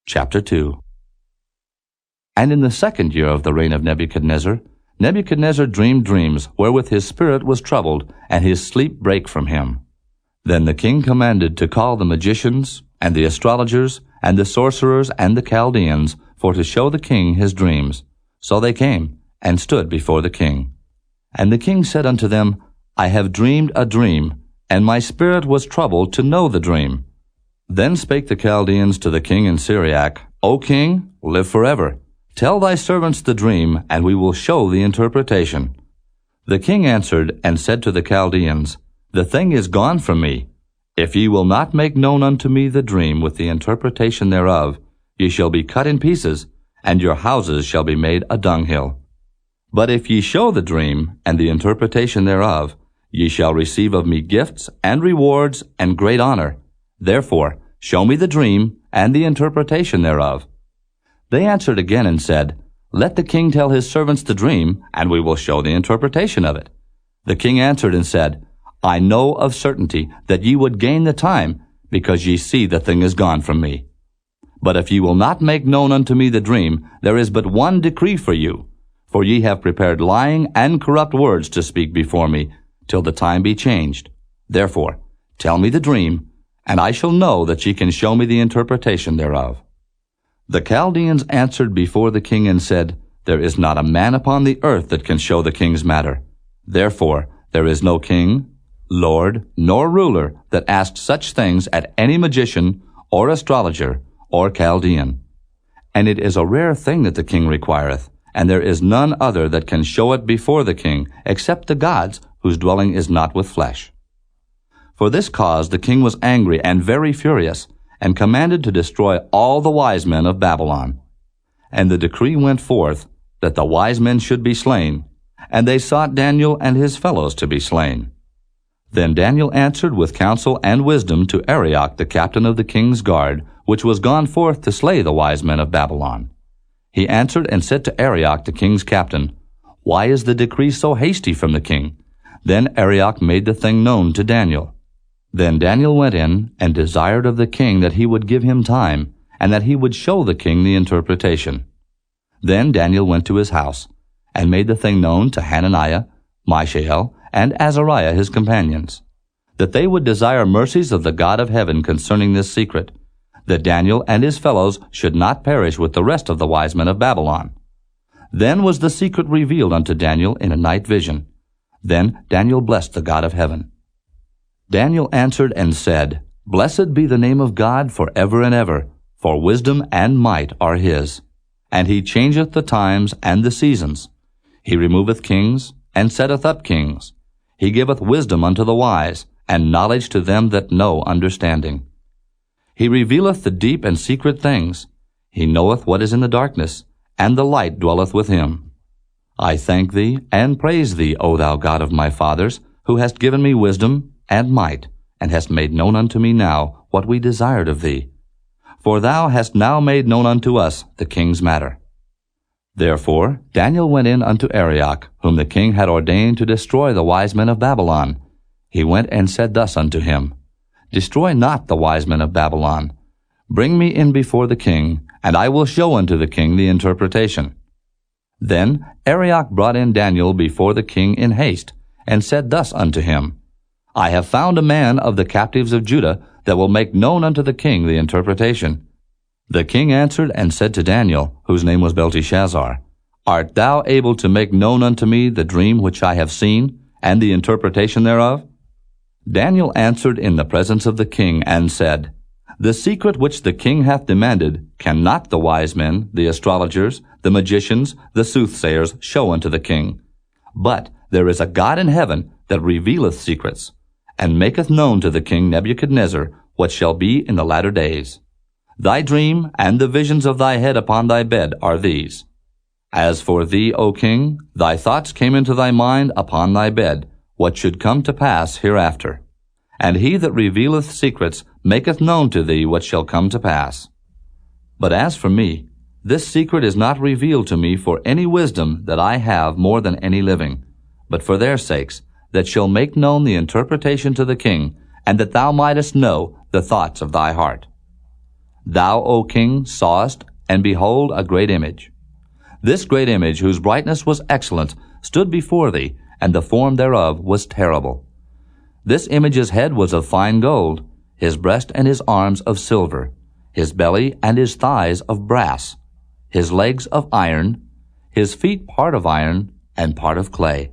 Chapter 2. And in the 2nd year of the reign of Nebuchadnezzar, Nebuchadnezzar dreamed dreams wherewith his spirit was troubled, and his sleep brake from him. Then the king commanded to call the magicians, and the astrologers, and the sorcerers, and the Chaldeans, for to show the king his dreams. So they came, and stood before the king. And the king said unto them, I have dreamed a dream, and my spirit was troubled to know the dream. Then spake the Chaldeans to the king in Syriac, O king, live forever. Tell thy servants the dream, and we will show the interpretation. The king answered and said to the Chaldeans, The thing is gone from me. If ye will not make known unto me the dream with the interpretation thereof, ye shall be cut in pieces, and your houses shall be made a dunghill. But if ye show the dream and the interpretation thereof, ye shall receive of me gifts and rewards and great honor. Therefore, show me the dream and the interpretation thereof. They answered again and said, Let the king tell his servants the dream, and we will show the interpretation of it. The king answered and said, I know of certainty that ye would gain the time, because ye see the thing is gone from me. But if ye will not make known unto me the dream, there is but one decree for you. For ye have prepared lying and corrupt words to speak before me, till the time be changed. Therefore, tell me the dream, and I shall know that ye can show me the interpretation thereof. The Chaldeans answered before the king and said, There is not a man upon the earth that can show the king's matter. Therefore, there is no king, lord, nor ruler that asks such things at any magician, or astrologer, or Chaldean. And it is a rare thing that the king requireth, and there is none other that can show it before the king, except the gods, whose dwelling is not with flesh. For this cause the king was angry and very furious, and commanded to destroy all the wise men of Babylon. And the decree went forth that the wise men should be slain, and they sought Daniel and his fellows to be slain. Then Daniel answered with counsel and wisdom to Arioch the captain of the king's guard, which was gone forth to slay the wise men of Babylon. He answered and said to Arioch the king's captain, Why is the decree so hasty from the king? Then Arioch made the thing known to Daniel. Then Daniel went in and desired of the king that he would give him time, and that he would show the king the interpretation. Then Daniel went to his house, and made the thing known to Hananiah, Mishael, and Azariah his companions, that they would desire mercies of the God of heaven concerning this secret, that Daniel and his fellows should not perish with the rest of the wise men of Babylon. Then was the secret revealed unto Daniel in a night vision. Then Daniel blessed the God of heaven. Daniel answered and said, Blessed be the name of God for ever and ever, for wisdom and might are his. And he changeth the times and the seasons. He removeth kings, and setteth up kings. He giveth wisdom unto the wise, and knowledge to them that know understanding. He revealeth the deep and secret things. He knoweth what is in the darkness, and the light dwelleth with him. I thank thee, and praise thee, O thou God of my fathers, who hast given me wisdom and might, and hast made known unto me now what we desired of thee. For thou hast now made known unto us the king's matter. Therefore Daniel went in unto Arioch, whom the king had ordained to destroy the wise men of Babylon. He went and said thus unto him, Destroy not the wise men of Babylon. Bring me in before the king, and I will show unto the king the interpretation. Then Arioch brought in Daniel before the king in haste, and said thus unto him, I have found a man of the captives of Judah that will make known unto the king the interpretation. The king answered and said to Daniel, whose name was Belteshazzar, Art thou able to make known unto me the dream which I have seen, and the interpretation thereof? Daniel answered in the presence of the king, and said, The secret which the king hath demanded cannot the wise men, the astrologers, the magicians, the soothsayers show unto the king. But there is a God in heaven that revealeth secrets, and maketh known to the king Nebuchadnezzar what shall be in the latter days. Thy dream and the visions of thy head upon thy bed are these. As for thee, O king, thy thoughts came into thy mind upon thy bed, what should come to pass hereafter. And he that revealeth secrets maketh known to thee what shall come to pass. But as for me, this secret is not revealed to me for any wisdom that I have more than any living, but for their sakes, that shall make known the interpretation to the king, and that thou mightest know the thoughts of thy heart. Thou, O king, sawest, and behold, a great image. This great image, whose brightness was excellent, stood before thee, and the form thereof was terrible. This image's head was of fine gold, his breast and his arms of silver, his belly and his thighs of brass, his legs of iron, his feet part of iron and part of clay.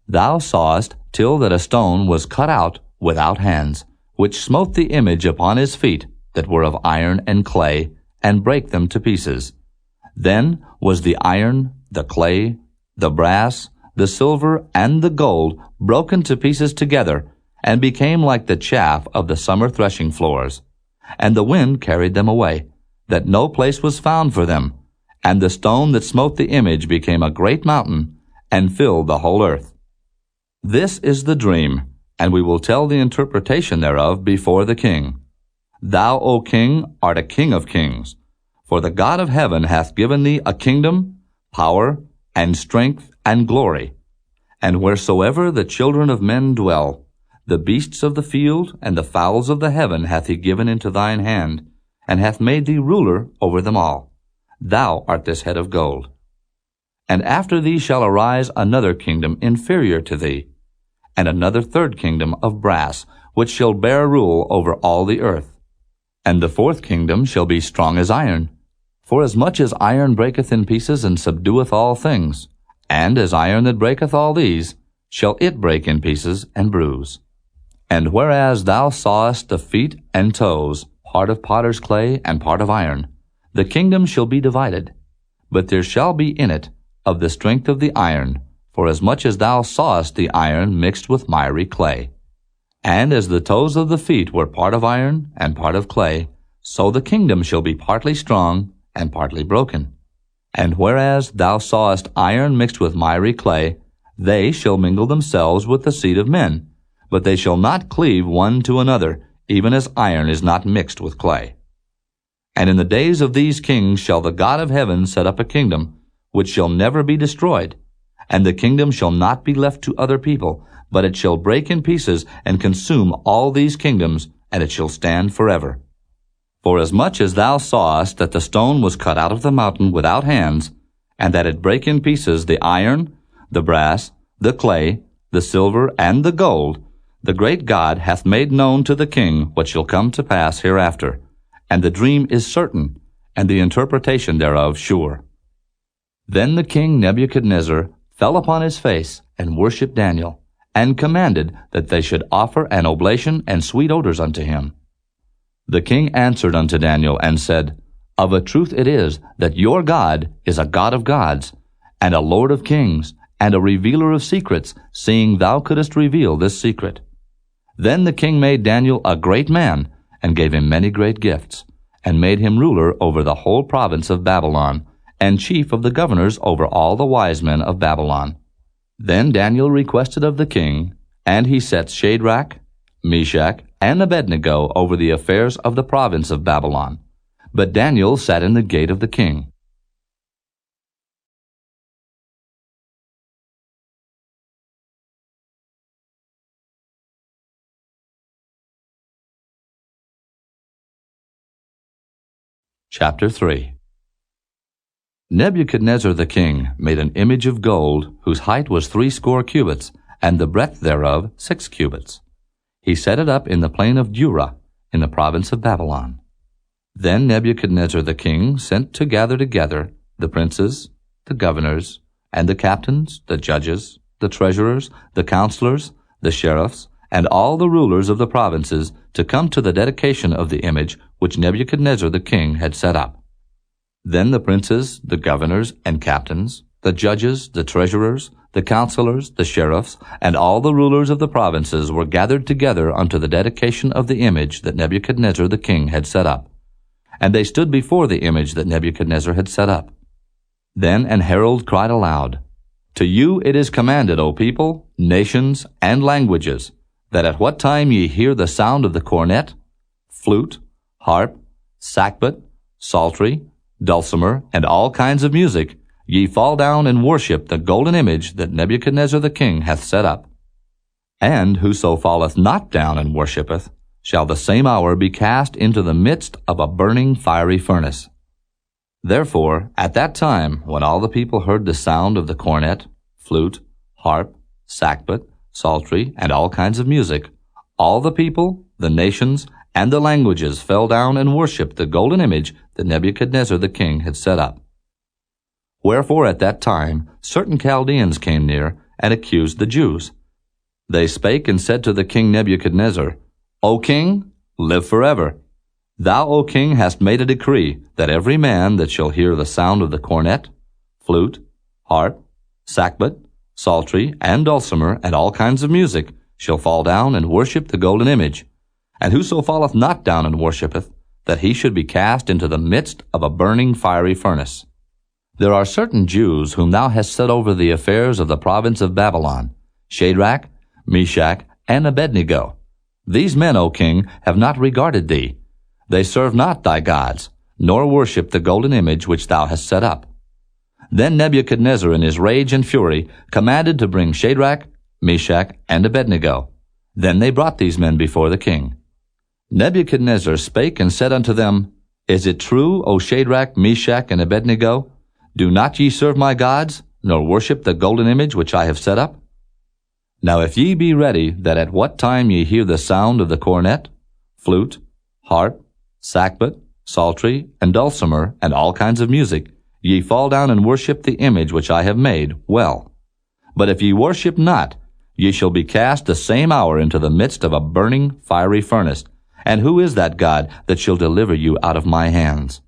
Thou sawest till that a stone was cut out without hands, which smote the image upon his feet that were of iron and clay, and brake them to pieces. Then was the iron, the clay, the brass, the silver, and the gold broken to pieces together, and became like the chaff of the summer threshing floors. And the wind carried them away, that no place was found for them. And the stone that smote the image became a great mountain, and filled the whole earth. This is the dream, and we will tell the interpretation thereof before the king. Thou, O king, art a king of kings. For the God of heaven hath given thee a kingdom, power, and strength, and glory. And wheresoever the children of men dwell, the beasts of the field and the fowls of the heaven hath he given into thine hand, and hath made thee ruler over them all. Thou art this head of gold. And after thee shall arise another kingdom inferior to thee, and another third kingdom of brass, which shall bear rule over all the earth. And the fourth kingdom shall be strong as iron. For as much as iron breaketh in pieces and subdueth all things, and as iron that breaketh all these, shall it break in pieces and bruise. And whereas thou sawest the feet and toes, part of potter's clay and part of iron, the kingdom shall be divided. But there shall be in it of the strength of the iron, for as much as thou sawest the iron mixed with miry clay. And as the toes of the feet were part of iron and part of clay, so the kingdom shall be partly strong and partly broken. And whereas thou sawest iron mixed with miry clay, they shall mingle themselves with the seed of men, but they shall not cleave one to another, even as iron is not mixed with clay. And in the days of these kings shall the God of heaven set up a kingdom, which shall never be destroyed, and the kingdom shall not be left to other people, but it shall break in pieces and consume all these kingdoms, and it shall stand forever. For as much as thou sawest that the stone was cut out of the mountain without hands, and that it brake in pieces the iron, the brass, the clay, the silver, and the gold, the great God hath made known to the king what shall come to pass hereafter. And the dream is certain, and the interpretation thereof sure. Then the king Nebuchadnezzar fell upon his face, and worshipped Daniel, and commanded that they should offer an oblation and sweet odors unto him. The king answered unto Daniel, and said, Of a truth it is, that your God is a God of gods, and a Lord of kings, and a revealer of secrets, seeing thou couldest reveal this secret. Then the king made Daniel a great man, and gave him many great gifts, and made him ruler over the whole province of Babylon, and chief of the governors over all the wise men of Babylon. Then Daniel requested of the king, and he set Shadrach, Meshach, and Abednego over the affairs of the province of Babylon. But Daniel sat in the gate of the king. Chapter 3. Nebuchadnezzar the king made an image of gold, whose height was 60 cubits, and the breadth thereof 6 cubits. He set it up in the plain of Dura, in the province of Babylon. Then Nebuchadnezzar the king sent to gather together the princes, the governors, and the captains, the judges, the treasurers, the counselors, the sheriffs, and all the rulers of the provinces to come to the dedication of the image which Nebuchadnezzar the king had set up. Then the princes, the governors, and captains, the judges, the treasurers, the counselors, the sheriffs, and all the rulers of the provinces were gathered together unto the dedication of the image that Nebuchadnezzar the king had set up. And they stood before the image that Nebuchadnezzar had set up. Then an herald cried aloud, To you it is commanded, O people, nations, and languages, that at what time ye hear the sound of the cornet, flute, harp, sackbut, psaltery, dulcimer, and all kinds of music, ye fall down and worship the golden image that Nebuchadnezzar the king hath set up. And whoso falleth not down and worshippeth shall the same hour be cast into the midst of a burning fiery furnace. Therefore, at that time, when all the people heard the sound of the cornet, flute, harp, sackbut, psaltery, and all kinds of music, all the people, the nations, and the languages fell down and worshipped the golden image that Nebuchadnezzar the king had set up. Wherefore at that time certain Chaldeans came near and accused the Jews. They spake and said to the king Nebuchadnezzar, O king, live forever. Thou, O king, hast made a decree that every man that shall hear the sound of the cornet, flute, harp, sackbut, psaltery, and dulcimer, and all kinds of music, shall fall down and worship the golden image. And whoso falleth not down and worshippeth, that he should be cast into the midst of a burning fiery furnace. There are certain Jews whom thou hast set over the affairs of the province of Babylon, Shadrach, Meshach, and Abednego. These men, O king, have not regarded thee. They serve not thy gods, nor worship the golden image which thou hast set up. Then Nebuchadnezzar in his rage and fury commanded to bring Shadrach, Meshach, and Abednego. Then they brought these men before the king. Nebuchadnezzar spake and said unto them, Is it true, O Shadrach, Meshach, and Abednego? Do not ye serve my gods, nor worship the golden image which I have set up? Now if ye be ready that at what time ye hear the sound of the cornet, flute, harp, sackbut, psaltery, and dulcimer, and all kinds of music, ye fall down and worship the image which I have made, well. But if ye worship not, ye shall be cast the same hour into the midst of a burning fiery furnace. And who is that God that shall deliver you out of my hands?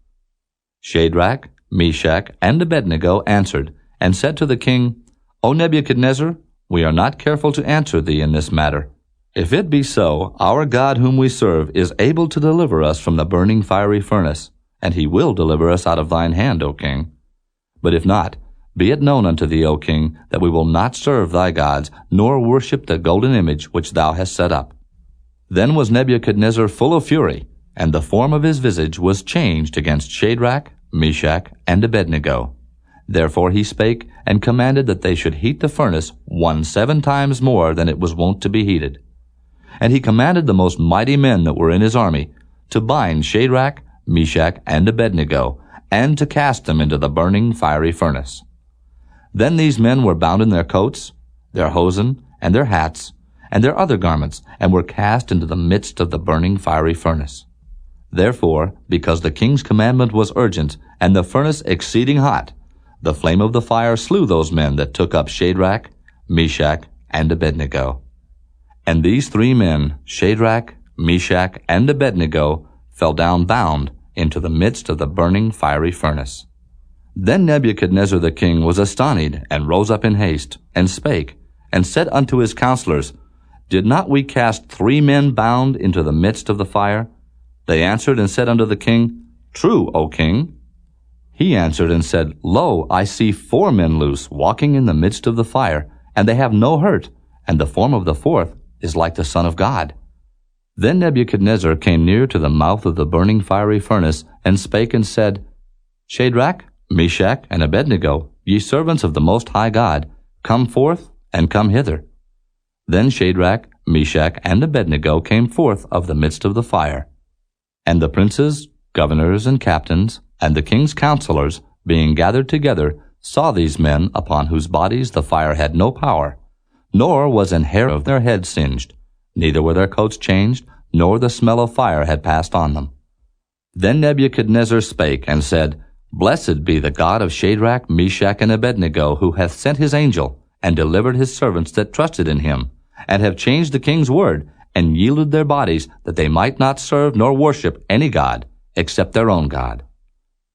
Shadrach, Meshach, and Abednego answered, and said to the king, O Nebuchadnezzar, we are not careful to answer thee in this matter. If it be so, our God whom we serve is able to deliver us from the burning fiery furnace, and he will deliver us out of thine hand, O king. But if not, be it known unto thee, O king, that we will not serve thy gods, nor worship the golden image which thou hast set up. Then was Nebuchadnezzar full of fury, and the form of his visage was changed against Shadrach, Meshach, and Abednego. Therefore he spake, and commanded that they should heat the furnace 7 times more than it was wont to be heated. And he commanded the most mighty men that were in his army to bind Shadrach, Meshach, and Abednego, and to cast them into the burning fiery furnace. Then these men were bound in their coats, their hosen, and their hats, and their other garments, and were cast into the midst of the burning fiery furnace. Therefore, because the king's commandment was urgent, and the furnace exceeding hot, the flame of the fire slew those men that took up Shadrach, Meshach, and Abednego. And these 3 men, Shadrach, Meshach, and Abednego, fell down bound into the midst of the burning fiery furnace. Then Nebuchadnezzar the king was astonished, and rose up in haste, and spake, and said unto his counselors, Did not we cast 3 men bound into the midst of the fire? They answered and said unto the king, True, O king. He answered and said, Lo, I see 4 men loose, walking in the midst of the fire, and they have no hurt, and the form of the 4th is like the Son of God. Then Nebuchadnezzar came near to the mouth of the burning fiery furnace, and spake and said, Shadrach, Meshach, and Abednego, ye servants of the Most High God, come forth, and come hither. Then Shadrach, Meshach, and Abednego came forth of the midst of the fire. And the princes, governors, and captains, and the king's counselors, being gathered together, saw these men upon whose bodies the fire had no power, nor was an hair of their head singed, neither were their coats changed, nor the smell of fire had passed on them. Then Nebuchadnezzar spake and said, Blessed be the God of Shadrach, Meshach, and Abednego, who hath sent his angel, and delivered his servants that trusted in him, and have changed the king's word, and yielded their bodies, that they might not serve nor worship any god, except their own God.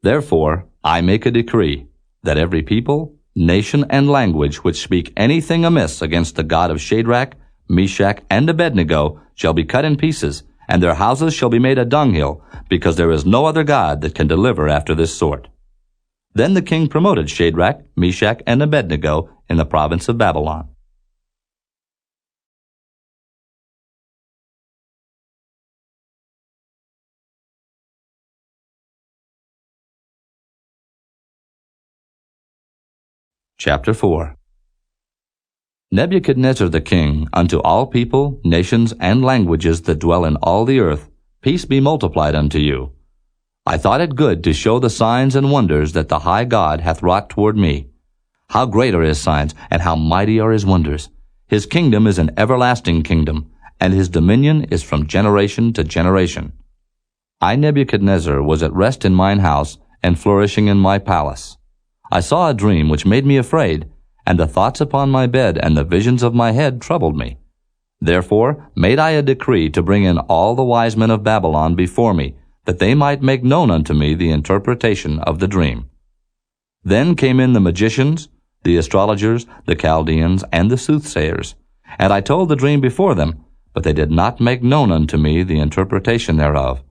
Therefore I make a decree, that every people, nation, and language which speak anything amiss against the God of Shadrach, Meshach, and Abednego shall be cut in pieces, and their houses shall be made a dunghill, because there is no other God that can deliver after this sort. Then the king promoted Shadrach, Meshach, and Abednego in the province of Babylon. Chapter 4. Nebuchadnezzar the king, unto all people, nations, and languages that dwell in all the earth, peace be multiplied unto you. I thought it good to show the signs and wonders that the high God hath wrought toward me. How great are his signs, and how mighty are his wonders! His kingdom is an everlasting kingdom, and his dominion is from generation to generation. I, Nebuchadnezzar, was at rest in mine house, and flourishing in my palace. I saw a dream which made me afraid, and the thoughts upon my bed and the visions of my head troubled me. Therefore made I a decree to bring in all the wise men of Babylon before me, that they might make known unto me the interpretation of the dream. Then came in the magicians, the astrologers, the Chaldeans, and the soothsayers, and I told the dream before them, but they did not make known unto me the interpretation thereof.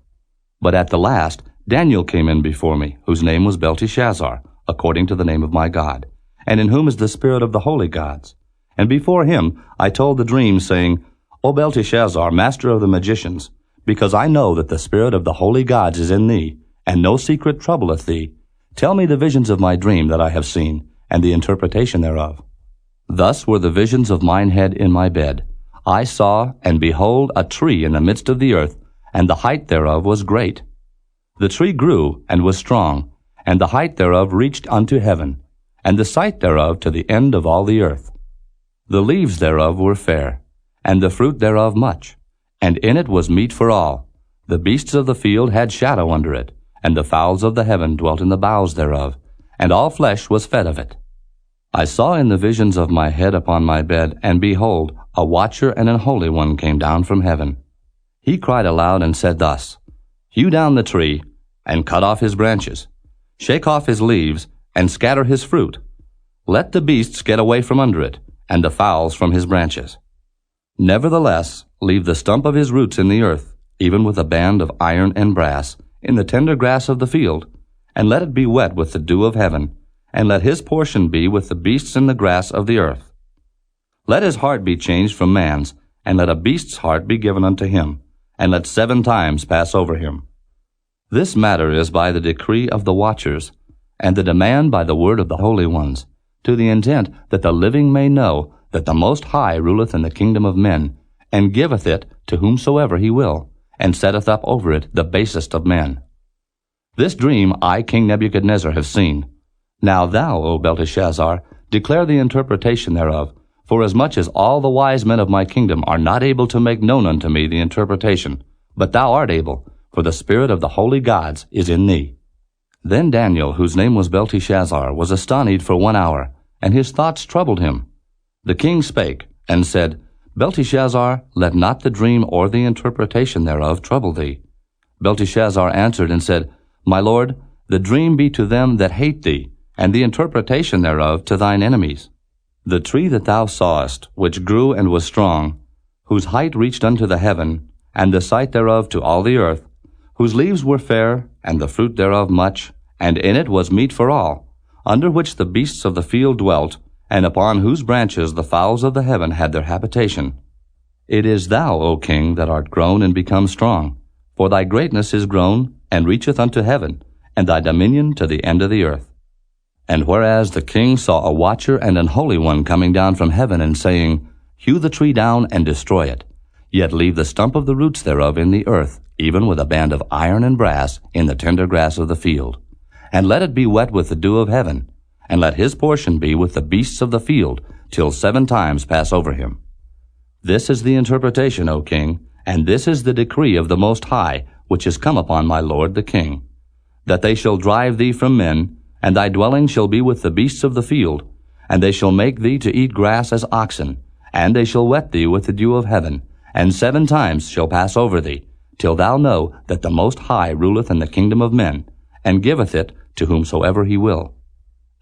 But at the last Daniel came in before me, whose name was Belteshazzar, according to the name of my God, and in whom is the spirit of the holy gods. And before him I told the dream, saying, O Belteshazzar, master of the magicians, because I know that the spirit of the holy gods is in thee, and no secret troubleth thee, tell me the visions of my dream that I have seen, and the interpretation thereof. Thus were the visions of mine head in my bed. I saw, and behold, a tree in the midst of the earth, and the height thereof was great. The tree grew, and was strong, and the height thereof reached unto heaven, and the sight thereof to the end of all the earth. The leaves thereof were fair, and the fruit thereof much, and in it was meat for all. The beasts of the field had shadow under it, and the fowls of the heaven dwelt in the boughs thereof, and all flesh was fed of it. I saw in the visions of my head upon my bed, and behold, a watcher and an holy one came down from heaven. He cried aloud and said thus, Hew down the tree, and cut off his branches, shake off his leaves, and scatter his fruit. Let the beasts get away from under it, and the fowls from his branches. Nevertheless, leave the stump of his roots in the earth, even with a band of iron and brass, in the tender grass of the field, and let it be wet with the dew of heaven, and let his portion be with the beasts in the grass of the earth. Let his heart be changed from man's, and let a beast's heart be given unto him, and let 7 times pass over him. This matter is by the decree of the watchers, and the demand by the word of the holy ones, to the intent that the living may know that the Most High ruleth in the kingdom of men, and giveth it to whomsoever he will, and setteth up over it the basest of men. This dream I, King Nebuchadnezzar, have seen. Now thou, O Belteshazzar, declare the interpretation thereof, forasmuch as all the wise men of my kingdom are not able to make known unto me the interpretation, but thou art able, for the spirit of the holy gods is in thee. Then Daniel, whose name was Belteshazzar, was astonied for 1 hour, and his thoughts troubled him. The king spake, and said, Belteshazzar, let not the dream or the interpretation thereof trouble thee. Belteshazzar answered and said, My lord, the dream be to them that hate thee, and the interpretation thereof to thine enemies. The tree that thou sawest, which grew and was strong, whose height reached unto the heaven, and the sight thereof to all the earth, whose leaves were fair, and the fruit thereof much, and in it was meat for all, under which the beasts of the field dwelt, and upon whose branches the fowls of the heaven had their habitation. It is thou, O king, that art grown and become strong, for thy greatness is grown, and reacheth unto heaven, and thy dominion to the end of the earth. And whereas the king saw a watcher and an holy one coming down from heaven, and saying, Hew the tree down and destroy it, yet leave the stump of the roots thereof in the earth, even with a band of iron and brass in the tender grass of the field. And let it be wet with the dew of heaven, and let his portion be with the beasts of the field, till 7 times pass over him. This is the interpretation, O king, and this is the decree of the Most High, which is come upon my lord the king, that they shall drive thee from men, and thy dwelling shall be with the beasts of the field, and they shall make thee to eat grass as oxen, and they shall wet thee with the dew of heaven, and 7 times shall pass over thee, till thou know that the Most High ruleth in the kingdom of men, and giveth it to whomsoever he will.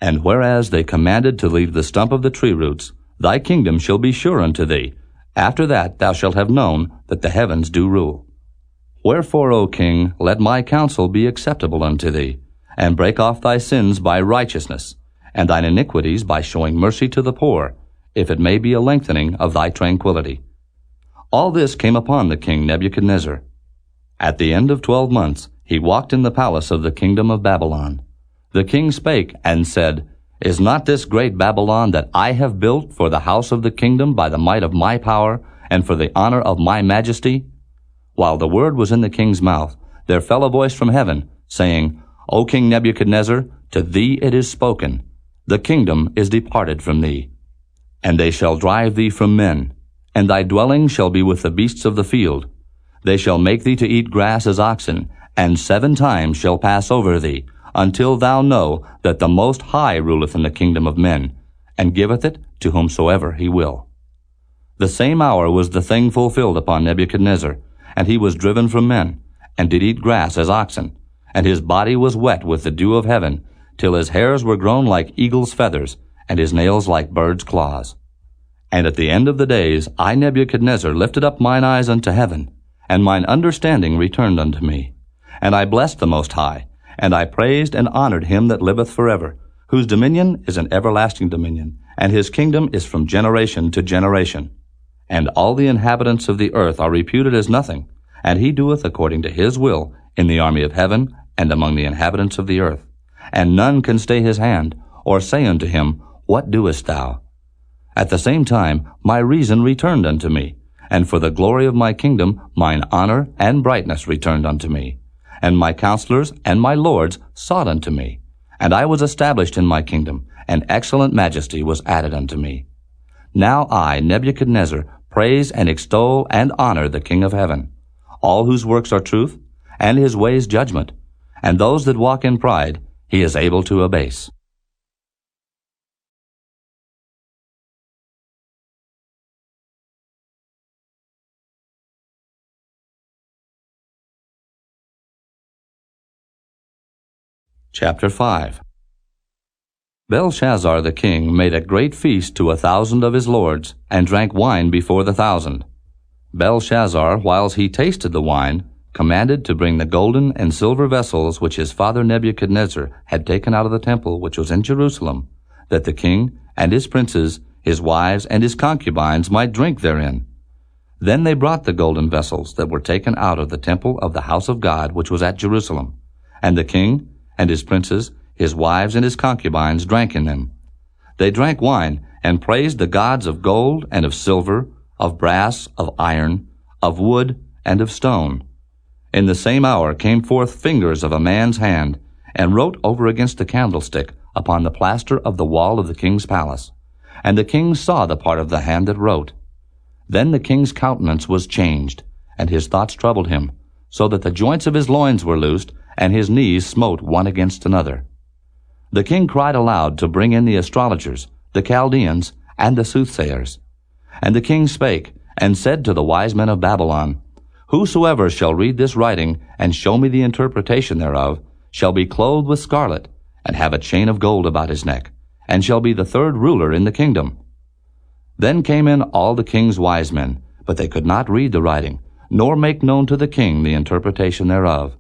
And whereas they commanded to leave the stump of the tree roots, thy kingdom shall be sure unto thee. After that thou shalt have known that the heavens do rule. Wherefore, O king, let my counsel be acceptable unto thee, and break off thy sins by righteousness, and thine iniquities by showing mercy to the poor, if it may be a lengthening of thy tranquility. All this came upon the king Nebuchadnezzar. At the end of 12 months he walked in the palace of the kingdom of Babylon. The king spake and said, Is not this great Babylon that I have built for the house of the kingdom by the might of my power, and for the honor of my majesty? While the word was in the king's mouth, there fell a voice from heaven, saying, O King Nebuchadnezzar, to thee it is spoken, the kingdom is departed from thee. And they shall drive thee from men, and thy dwelling shall be with the beasts of the field. They shall make thee to eat grass as oxen, and 7 times shall pass over thee, until thou know that the Most High ruleth in the kingdom of men, and giveth it to whomsoever he will. The same hour was the thing fulfilled upon Nebuchadnezzar, and he was driven from men, and did eat grass as oxen, and his body was wet with the dew of heaven, till his hairs were grown like eagle's feathers, and his nails like birds' claws. And at the end of the days I Nebuchadnezzar lifted up mine eyes unto heaven, and mine understanding returned unto me. And I blessed the Most High, and I praised and honored him that liveth forever, whose dominion is an everlasting dominion, and his kingdom is from generation to generation. And all the inhabitants of the earth are reputed as nothing, and he doeth according to his will in the army of heaven and among the inhabitants of the earth. And none can stay his hand, or say unto him, What doest thou? At the same time my reason returned unto me, and for the glory of my kingdom mine honor and brightness returned unto me. And my counselors and my lords sought unto me, and I was established in my kingdom, and excellent majesty was added unto me. Now I, Nebuchadnezzar, praise and extol and honor the King of heaven, all whose works are truth, and his ways judgment, and those that walk in pride he is able to abase. Chapter 5. Belshazzar the king made a great feast to 1,000 of his lords, and drank wine before the 1,000. Belshazzar, whiles he tasted the wine, commanded to bring the golden and silver vessels which his father Nebuchadnezzar had taken out of the temple which was in Jerusalem, that the king and his princes, his wives, and his concubines might drink therein. Then they brought the golden vessels that were taken out of the temple of the house of God which was at Jerusalem, and the king and his princes, his wives, and his concubines drank in them. They drank wine, and praised the gods of gold and of silver, of brass, of iron, of wood, and of stone. In the same hour came forth fingers of a man's hand, and wrote over against the candlestick upon the plaster of the wall of the king's palace. And the king saw the part of the hand that wrote. Then the king's countenance was changed, and his thoughts troubled him, so that the joints of his loins were loosed, and his knees smote one against another. The king cried aloud to bring in the astrologers, the Chaldeans, and the soothsayers. And the king spake, and said to the wise men of Babylon, Whosoever shall read this writing, and show me the interpretation thereof, shall be clothed with scarlet, and have a chain of gold about his neck, and shall be the 3rd ruler in the kingdom. Then came in all the king's wise men, but they could not read the writing, nor make known to the king the interpretation thereof.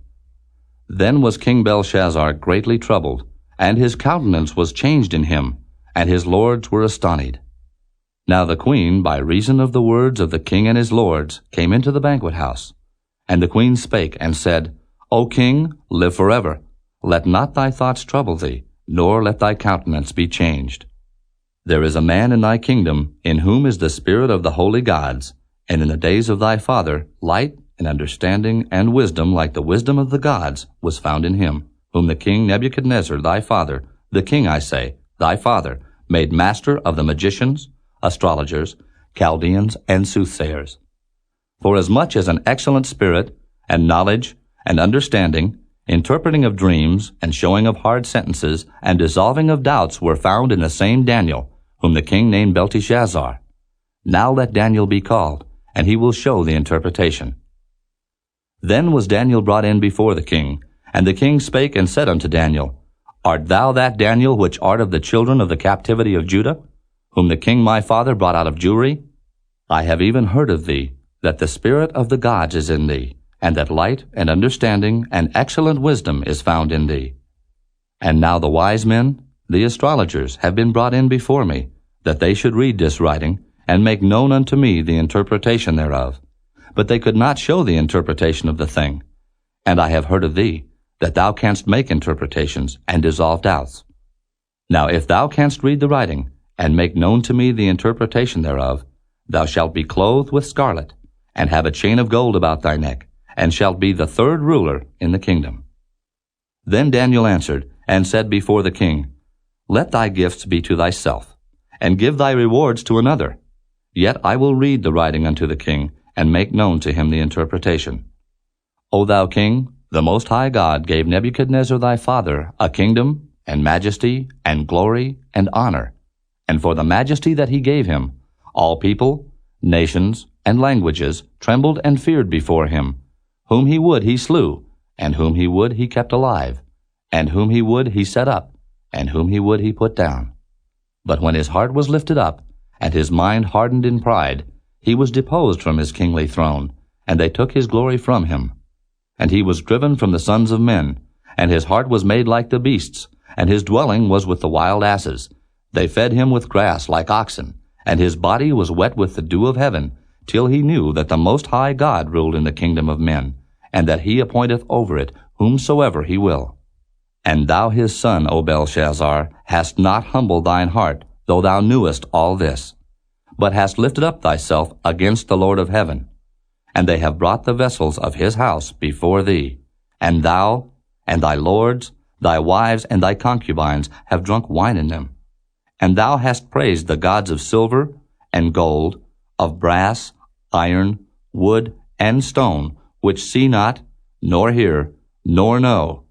Then was King Belshazzar greatly troubled, and his countenance was changed in him, and his lords were astonied. Now the queen, by reason of the words of the king and his lords, came into the banquet house. And the queen spake, and said, O king, live forever. Let not thy thoughts trouble thee, nor let thy countenance be changed. There is a man in thy kingdom, in whom is the spirit of the holy gods, and in the days of thy father light and understanding and wisdom like the wisdom of the gods was found in him, whom the king Nebuchadnezzar thy father, the king, I say, thy father, made master of the magicians, astrologers, Chaldeans, and soothsayers. Forasmuch as an excellent spirit, and knowledge, and understanding, interpreting of dreams, and showing of hard sentences, and dissolving of doubts were found in the same Daniel, whom the king named Belteshazzar. Now let Daniel be called, and he will show the interpretation. Then was Daniel brought in before the king, and the king spake and said unto Daniel, Art thou that Daniel which art of the children of the captivity of Judah, whom the king my father brought out of Jewry? I have even heard of thee, that the spirit of the gods is in thee, and that light and understanding and excellent wisdom is found in thee. And now the wise men, the astrologers, have been brought in before me, that they should read this writing, and make known unto me the interpretation thereof. But they could not show the interpretation of the thing. And I have heard of thee, that thou canst make interpretations, and dissolve doubts. Now if thou canst read the writing, and make known to me the interpretation thereof, thou shalt be clothed with scarlet, and have a chain of gold about thy neck, and shalt be the third ruler in the kingdom. Then Daniel answered, and said before the king, Let thy gifts be to thyself, and give thy rewards to another. Yet I will read the writing unto the king, and make known to him the interpretation. O thou king, the Most High God gave Nebuchadnezzar thy father a kingdom, and majesty, and glory, and honor. And for the majesty that he gave him, all people, nations, and languages trembled and feared before him. Whom he would he slew, and whom he would he kept alive, and whom he would he set up, and whom he would he put down. But when his heart was lifted up, and his mind hardened in pride, he was deposed from his kingly throne, and they took his glory from him. And he was driven from the sons of men, and his heart was made like the beasts, and his dwelling was with the wild asses. They fed him with grass like oxen, and his body was wet with the dew of heaven, till he knew that the Most High God ruled in the kingdom of men, and that he appointeth over it whomsoever he will. And thou his son, O Belshazzar, hast not humbled thine heart, though thou knewest all this, but hast lifted up thyself against the Lord of heaven. And they have brought the vessels of his house before thee, and thou, and thy lords, thy wives, and thy concubines have drunk wine in them. And thou hast praised the gods of silver and gold, of brass, iron, wood, and stone, which see not, nor hear, nor know,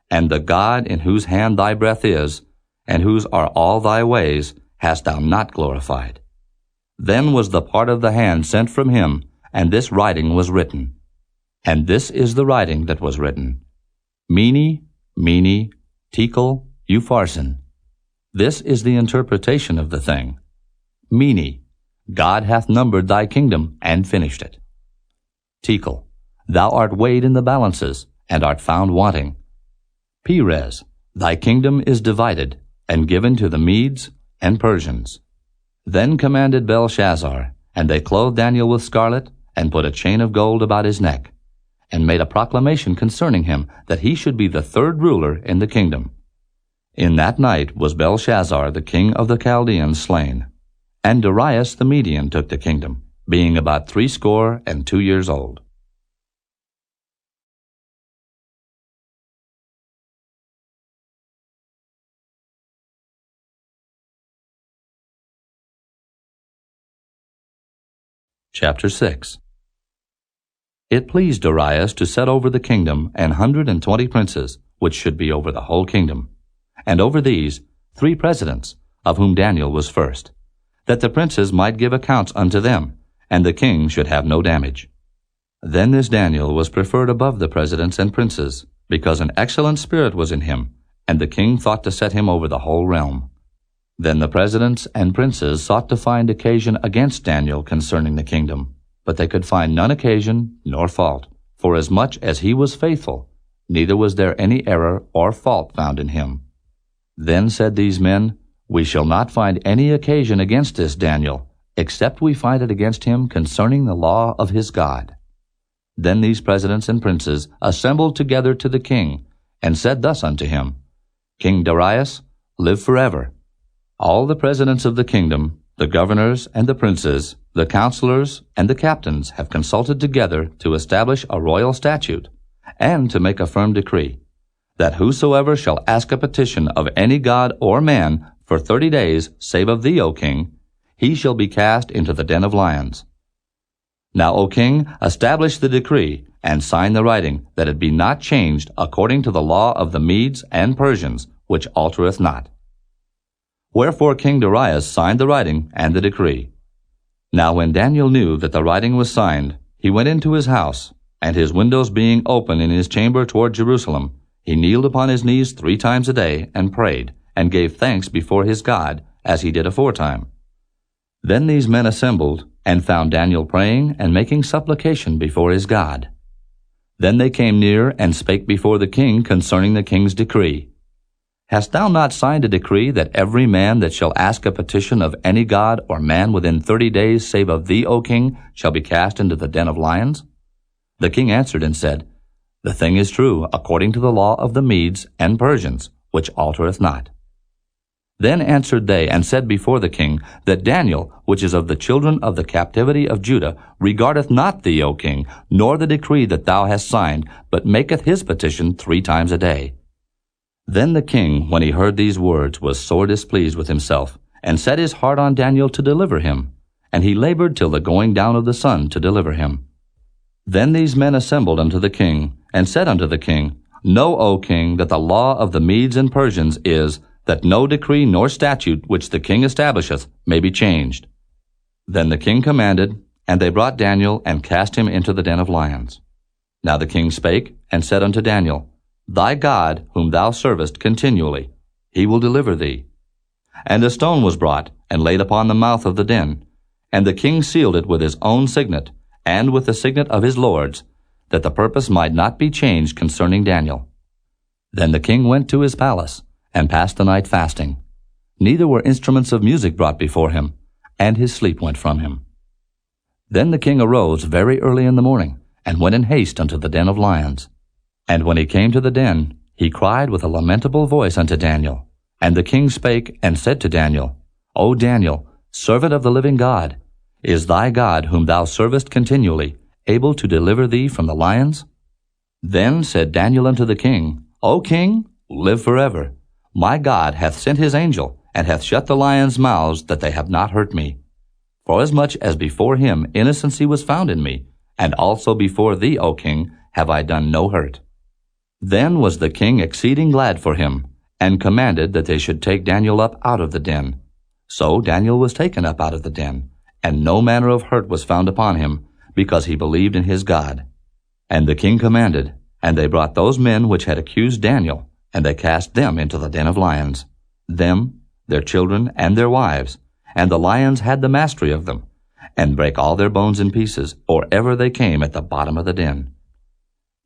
and the God in whose hand thy breath is, and whose are all thy ways, hast thou not glorified. Then was the part of the hand sent from him, and this writing was written. And this is the writing that was written. Mene, Mene, Tekel, Upharsin. This is the interpretation of the thing. Mene, God hath numbered thy kingdom, and finished it. Tekel, thou art weighed in the balances, and art found wanting. Perez, thy kingdom is divided, and given to the Medes and Persians. Then commanded Belshazzar, and they clothed Daniel with scarlet, and put a chain of gold about his neck, and made a proclamation concerning him, that he should be the third ruler in the kingdom. In that night was Belshazzar the king of the Chaldeans slain, and Darius the Median took the kingdom, being about 62 years old. Chapter 6. It pleased Darius to set over the kingdom 120 princes, which should be over the whole kingdom, and over these 3 presidents, of whom Daniel was first, that the princes might give accounts unto them, and the king should have no damage. Then this Daniel was preferred above the presidents and princes, because an excellent spirit was in him, and the king thought to set him over the whole realm. Then the presidents and princes sought to find occasion against Daniel concerning the kingdom, but they could find none occasion nor fault, forasmuch as he was faithful, neither was there any error or fault found in him. Then said these men, We shall not find any occasion against this Daniel, except we find it against him concerning the law of his God. Then these presidents and princes assembled together to the king, and said thus unto him, King Darius, live forever. All the presidents of the kingdom, the governors and the princes, the counselors and the captains have consulted together to establish a royal statute, and to make a firm decree, that whosoever shall ask a petition of any god or man for 30 days, save of thee, O king, he shall be cast into the den of lions. Now, O king, establish the decree, and sign the writing, that it be not changed according to the law of the Medes and Persians, which altereth not. Wherefore King Darius signed the writing and the decree. Now when Daniel knew that the writing was signed, he went into his house, and his windows being open in his chamber toward Jerusalem, he kneeled upon his knees 3 times a day, and prayed, and gave thanks before his God, as he did aforetime. Then these men assembled, and found Daniel praying and making supplication before his God. Then they came near, and spake before the king concerning the king's decree. Hast thou not signed a decree that every man that shall ask a petition of any god or man within 30 days, save of thee, O king, shall be cast into the den of lions? The king answered and said, The thing is true, according to the law of the Medes and Persians, which altereth not. Then answered they, and said before the king, that Daniel, which is of the children of the captivity of Judah, regardeth not thee, O king, nor the decree that thou hast signed, but maketh his petition 3 times a day. Then the king, when he heard these words, was sore displeased with himself, and set his heart on Daniel to deliver him. And he labored till the going down of the sun to deliver him. Then these men assembled unto the king, and said unto the king, Know, O king, that the law of the Medes and Persians is, that no decree nor statute which the king establisheth may be changed. Then the king commanded, and they brought Daniel, and cast him into the den of lions. Now the king spake, and said unto Daniel, Thy God, whom thou servest continually, he will deliver thee. And a stone was brought, and laid upon the mouth of the den. And the king sealed it with his own signet, and with the signet of his lords, that the purpose might not be changed concerning Daniel. Then the king went to his palace, and passed the night fasting. Neither were instruments of music brought before him, and his sleep went from him. Then the king arose very early in the morning, and went in haste unto the den of lions. And when he came to the den, he cried with a lamentable voice unto Daniel. And the king spake, and said to Daniel, O Daniel, servant of the living God, is thy God, whom thou servest continually, able to deliver thee from the lions? Then said Daniel unto the king, O king, live forever. My God hath sent his angel, and hath shut the lions' mouths, that they have not hurt me. Forasmuch as before him innocency was found in me, and also before thee, O king, have I done no hurt. Then was the king exceeding glad for him, and commanded that they should take Daniel up out of the den. So Daniel was taken up out of the den, and no manner of hurt was found upon him, because he believed in his God. And the king commanded, and they brought those men which had accused Daniel, and they cast them into the den of lions, them, their children, and their wives, and the lions had the mastery of them, and brake all their bones in pieces, or ever they came at the bottom of the den.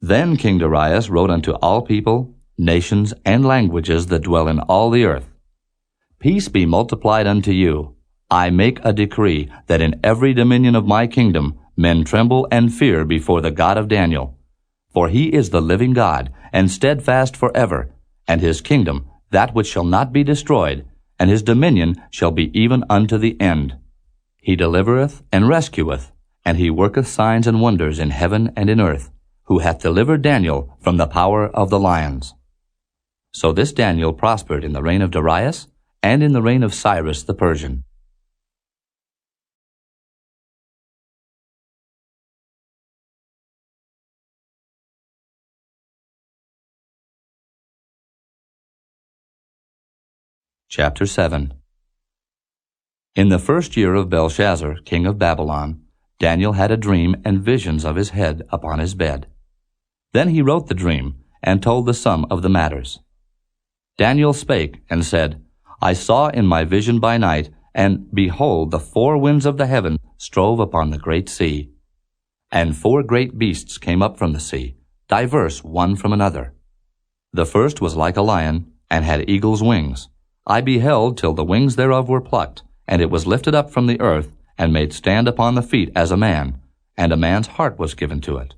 Then King Darius wrote unto all people, nations, and languages that dwell in all the earth, Peace be multiplied unto you. I make a decree that in every dominion of my kingdom men tremble and fear before the God of Daniel. For he is the living God, and steadfast forever, and his kingdom that which shall not be destroyed, and his dominion shall be even unto the end. He delivereth and rescueth, and he worketh signs and wonders in heaven and in earth, who hath delivered Daniel from the power of the lions. So this Daniel prospered in the reign of Darius, and in the reign of Cyrus the Persian. Chapter 7. In the first year of Belshazzar, king of Babylon, Daniel had a dream and visions of his head upon his bed. Then he wrote the dream, and told the sum of the matters. Daniel spake, and said, I saw in my vision by night, and behold, the 4 winds of the heaven strove upon the great sea. And 4 great beasts came up from the sea, diverse one from another. The first was like a lion, and had eagle's wings. I beheld till the wings thereof were plucked, and it was lifted up from the earth, and made stand upon the feet as a man, and a man's heart was given to it.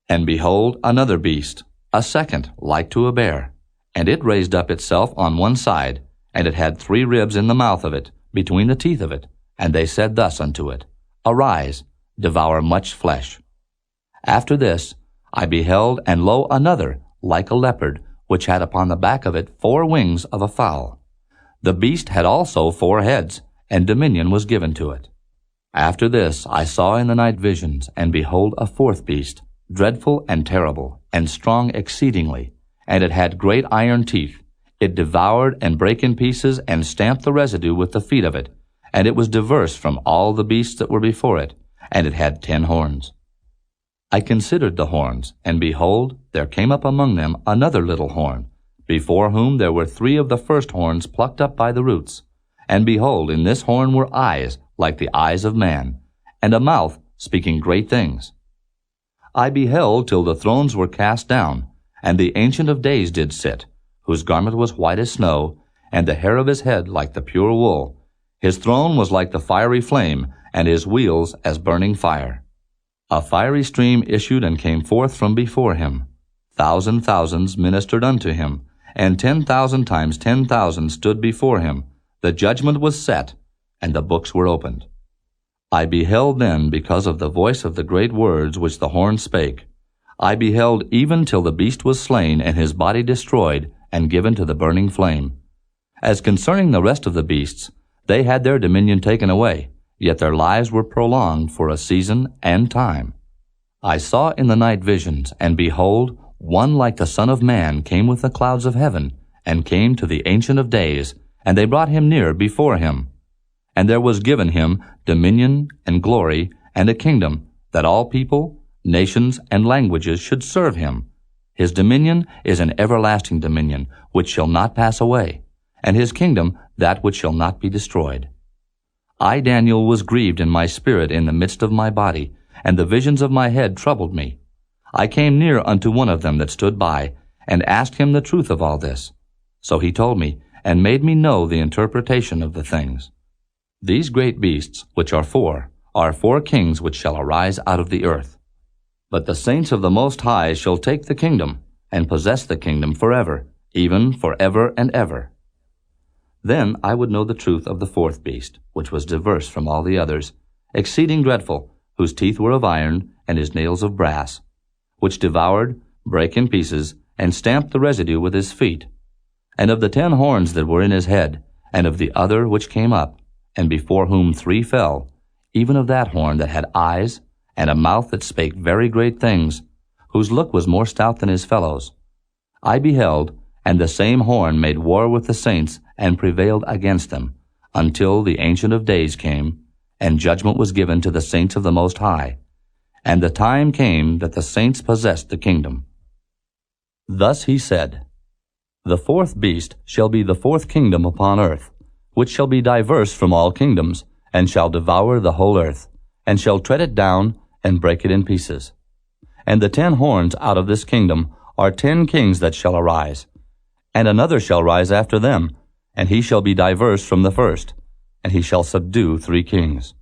And behold, another beast, a second, like to a bear, and it raised up itself on one side, and it had 3 ribs in the mouth of it, between the teeth of it, and they said thus unto it, Arise, devour much flesh. After this I beheld, and lo, another, like a leopard, which had upon the back of it 4 wings of a fowl. The beast had also 4 heads, and dominion was given to it. After this I saw in the night visions, and behold a 4th beast, dreadful and terrible, and strong exceedingly, and it had great iron teeth. It devoured and brake in pieces, and stamped the residue with the feet of it, and it was diverse from all the beasts that were before it, and it had 10 horns. I considered the horns, and behold, there came up among them another little horn, before whom there were 3 of the first horns plucked up by the roots. And behold, in this horn were eyes like the eyes of man, and a mouth speaking great things. I beheld till the thrones were cast down, and the Ancient of Days did sit, whose garment was white as snow, and the hair of his head like the pure wool. His throne was like the fiery flame, and his wheels as burning fire. A fiery stream issued and came forth from before him. Thousands ministered unto him, and 10,000 times 10,000 stood before him. The judgment was set, and the books were opened. I beheld then because of the voice of the great words which the horn spake. I beheld even till the beast was slain, and his body destroyed, and given to the burning flame. As concerning the rest of the beasts, they had their dominion taken away, yet their lives were prolonged for a season and time. I saw in the night visions, and behold, one like the Son of Man came with the clouds of heaven, and came to the Ancient of Days, and they brought him near before him. And there was given him dominion and glory and a kingdom, that all people, nations, and languages should serve him. His dominion is an everlasting dominion, which shall not pass away, and his kingdom that which shall not be destroyed. I, Daniel, was grieved in my spirit in the midst of my body, and the visions of my head troubled me. I came near unto one of them that stood by, and asked him the truth of all this. So he told me, and made me know the interpretation of the things. These great beasts, which are four kings which shall arise out of the earth. But the saints of the Most High shall take the kingdom, and possess the kingdom forever, even forever and ever. Then I would know the truth of the fourth beast, which was diverse from all the others, exceeding dreadful, whose teeth were of iron, and his nails of brass, which devoured, brake in pieces, and stamped the residue with his feet. And of the 10 horns that were in his head, and of the other which came up, and before whom 3 fell, even of that horn that had eyes, and a mouth that spake very great things, whose look was more stout than his fellows. I beheld, and the same horn made war with the saints, and prevailed against them, until the Ancient of Days came, and judgment was given to the saints of the Most High. And the time came that the saints possessed the kingdom. Thus he said, The fourth beast shall be the fourth kingdom upon earth, which shall be diverse from all kingdoms, and shall devour the whole earth, and shall tread it down, and break it in pieces. And the 10 horns out of this kingdom are 10 kings that shall arise. And another shall rise after them, and he shall be diverse from the first, and he shall subdue 3 kings.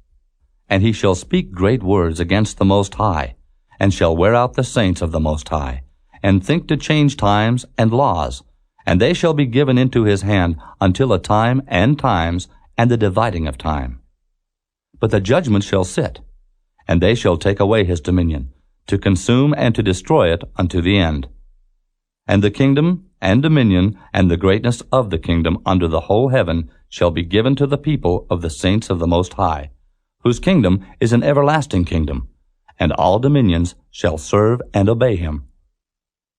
And he shall speak great words against the Most High, and shall wear out the saints of the Most High, and think to change times and laws, and they shall be given into his hand until a time and times, and the dividing of time. But the judgment shall sit, and they shall take away his dominion, to consume and to destroy it unto the end. And the kingdom and dominion and the greatness of the kingdom under the whole heaven shall be given to the people of the saints of the Most High, whose kingdom is an everlasting kingdom, and all dominions shall serve and obey him.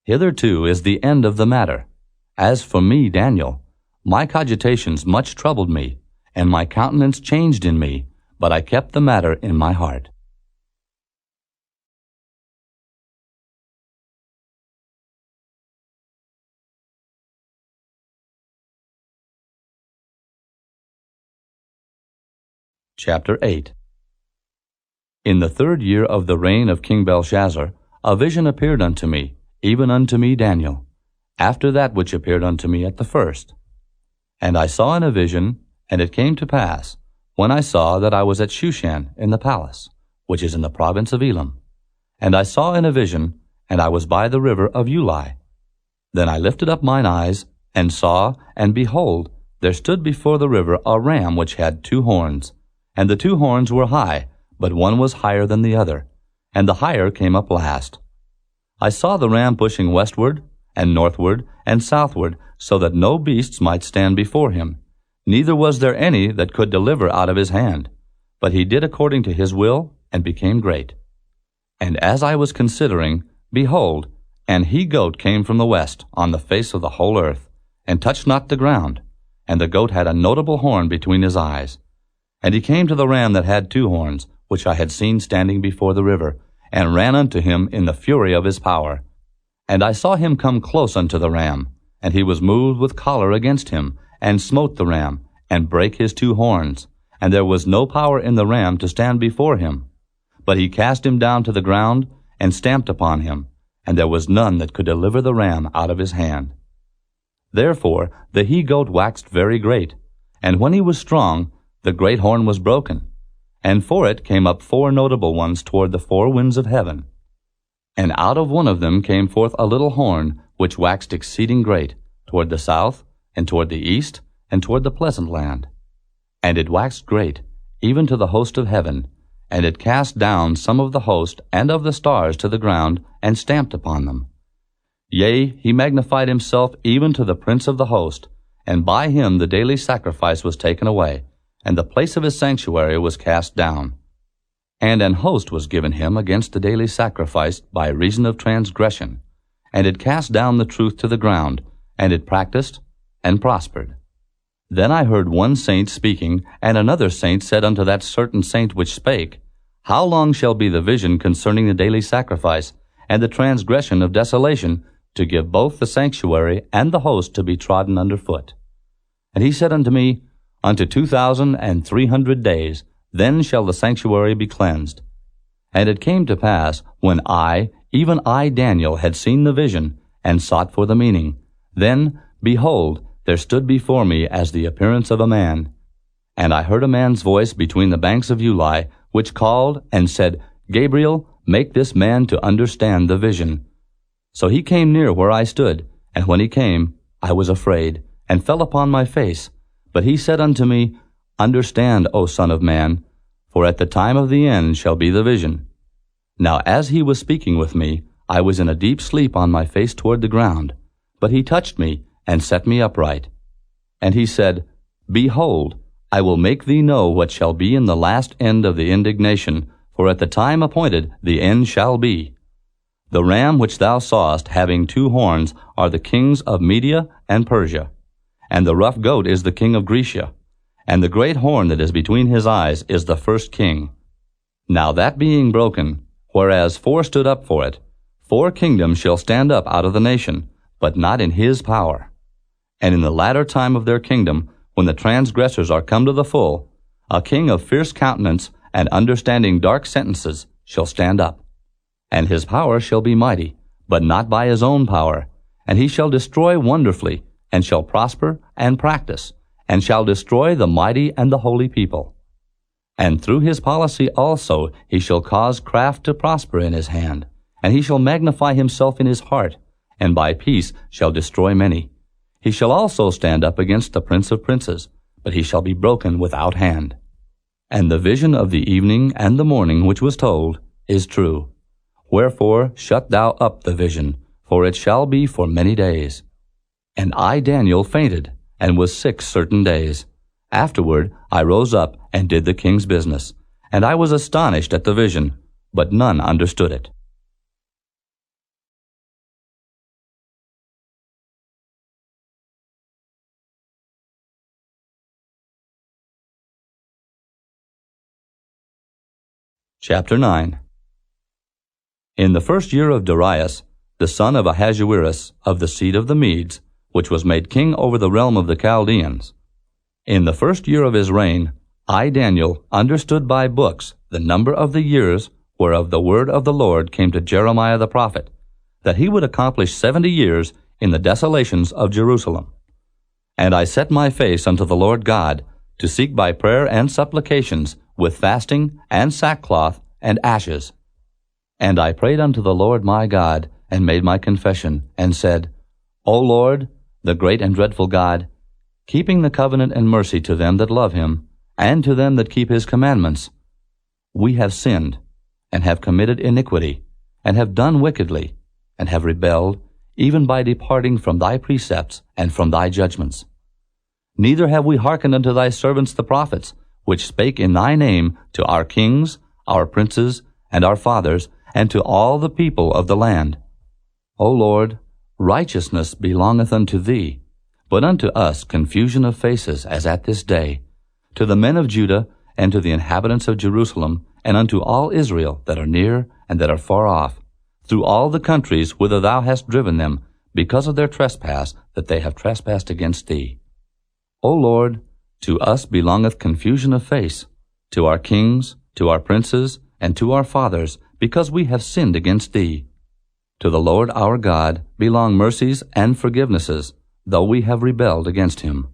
Hitherto is the end of the matter. As for me, Daniel, my cogitations much troubled me, and my countenance changed in me, but I kept the matter in my heart. Chapter 8. In the 3rd year of the reign of King Belshazzar, a vision appeared unto me, even unto me Daniel, after that which appeared unto me at the first. And I saw in a vision, and it came to pass, when I saw that I was at Shushan in the palace, which is in the province of Elam. And I saw in a vision, and I was by the river of Ulai. Then I lifted up mine eyes, and saw, and behold, there stood before the river a ram which had 2 horns. And the 2 horns were high, but one was higher than the other, and the higher came up last. I saw the ram pushing westward, and northward, and southward, so that no beasts might stand before him. Neither was there any that could deliver out of his hand. But he did according to his will, and became great. And as I was considering, behold, an he-goat came from the west, on the face of the whole earth, and touched not the ground. And the goat had a notable horn between his eyes. And he came to the ram that had 2 horns, which I had seen standing before the river, and ran unto him in the fury of his power. And I saw him come close unto the ram, and he was moved with choler against him, and smote the ram, and brake his 2 horns, and there was no power in the ram to stand before him. But he cast him down to the ground, and stamped upon him, and there was none that could deliver the ram out of his hand. Therefore the he-goat waxed very great, and when he was strong, the great horn was broken, and for it came up 4 notable ones toward the 4 winds of heaven. And out of one of them came forth a little horn, which waxed exceeding great, toward the south, and toward the east, and toward the pleasant land. And it waxed great, even to the host of heaven, and it cast down some of the host and of the stars to the ground, and stamped upon them. Yea, he magnified himself even to the prince of the host, and by him the daily sacrifice was taken away, and the place of his sanctuary was cast down. And an host was given him against the daily sacrifice by reason of transgression, and it cast down the truth to the ground, and it practiced and prospered. Then I heard one saint speaking, and another saint said unto that certain saint which spake, How long shall be the vision concerning the daily sacrifice, and the transgression of desolation, to give both the sanctuary and the host to be trodden under foot? And he said unto me, Unto 2,300 days, then shall the sanctuary be cleansed. And it came to pass, when I, even I Daniel, had seen the vision, and sought for the meaning, then, behold, there stood before me as the appearance of a man. And I heard a man's voice between the banks of Uli, which called and said, Gabriel, make this man to understand the vision. So he came near where I stood, and when he came, I was afraid, and fell upon my face. But he said unto me, Understand, O Son of Man, for at the time of the end shall be the vision. Now as he was speaking with me, I was in a deep sleep on my face toward the ground. But he touched me, and set me upright. And he said, Behold, I will make thee know what shall be in the last end of the indignation, for at the time appointed the end shall be. The ram which thou sawest having 2 horns are the kings of Media and Persia, and the rough goat is the king of Grecia, and the great horn that is between his eyes is the first king. Now that being broken, whereas 4 stood up for it, 4 kingdoms shall stand up out of the nation, but not in his power. And in the latter time of their kingdom, when the transgressors are come to the full, a king of fierce countenance and understanding dark sentences shall stand up. And his power shall be mighty, but not by his own power. And he shall destroy wonderfully, and shall prosper and practice, and shall destroy the mighty and the holy people. And through his policy also he shall cause craft to prosper in his hand, and he shall magnify himself in his heart, and by peace shall destroy many. He shall also stand up against the prince of princes, but he shall be broken without hand. And the vision of the evening and the morning which was told is true. Wherefore shut thou up the vision, for it shall be for many days. And I Daniel fainted, and was sick certain days. Afterward I rose up and did the king's business, and I was astonished at the vision, but none understood it. Chapter 9. In the 1st year of Darius, the son of Ahasuerus, of the seed of the Medes, which was made king over the realm of the Chaldeans, in the 1st year of his reign, I Daniel understood by books the number of the years whereof the word of the Lord came to Jeremiah the prophet, that he would accomplish 70 years in the desolations of Jerusalem. And I set my face unto the Lord God, to seek by prayer and supplications, with fasting and sackcloth and ashes. And I prayed unto the Lord my God, and made my confession, and said, O Lord, the great and dreadful God, keeping the covenant and mercy to them that love him, and to them that keep his commandments, we have sinned, and have committed iniquity, and have done wickedly, and have rebelled, even by departing from thy precepts and from thy judgments. Neither have we hearkened unto thy servants the prophets, which spake in thy name to our kings, our princes, and our fathers, and to all the people of the land. O Lord, righteousness belongeth unto thee, but unto us confusion of faces, as at this day, to the men of Judah, and to the inhabitants of Jerusalem, and unto all Israel that are near and that are far off, through all the countries whither thou hast driven them, because of their trespass that they have trespassed against thee. O Lord, to us belongeth confusion of face, to our kings, to our princes, and to our fathers, because we have sinned against thee. To the Lord our God belong mercies and forgivenesses, though we have rebelled against him.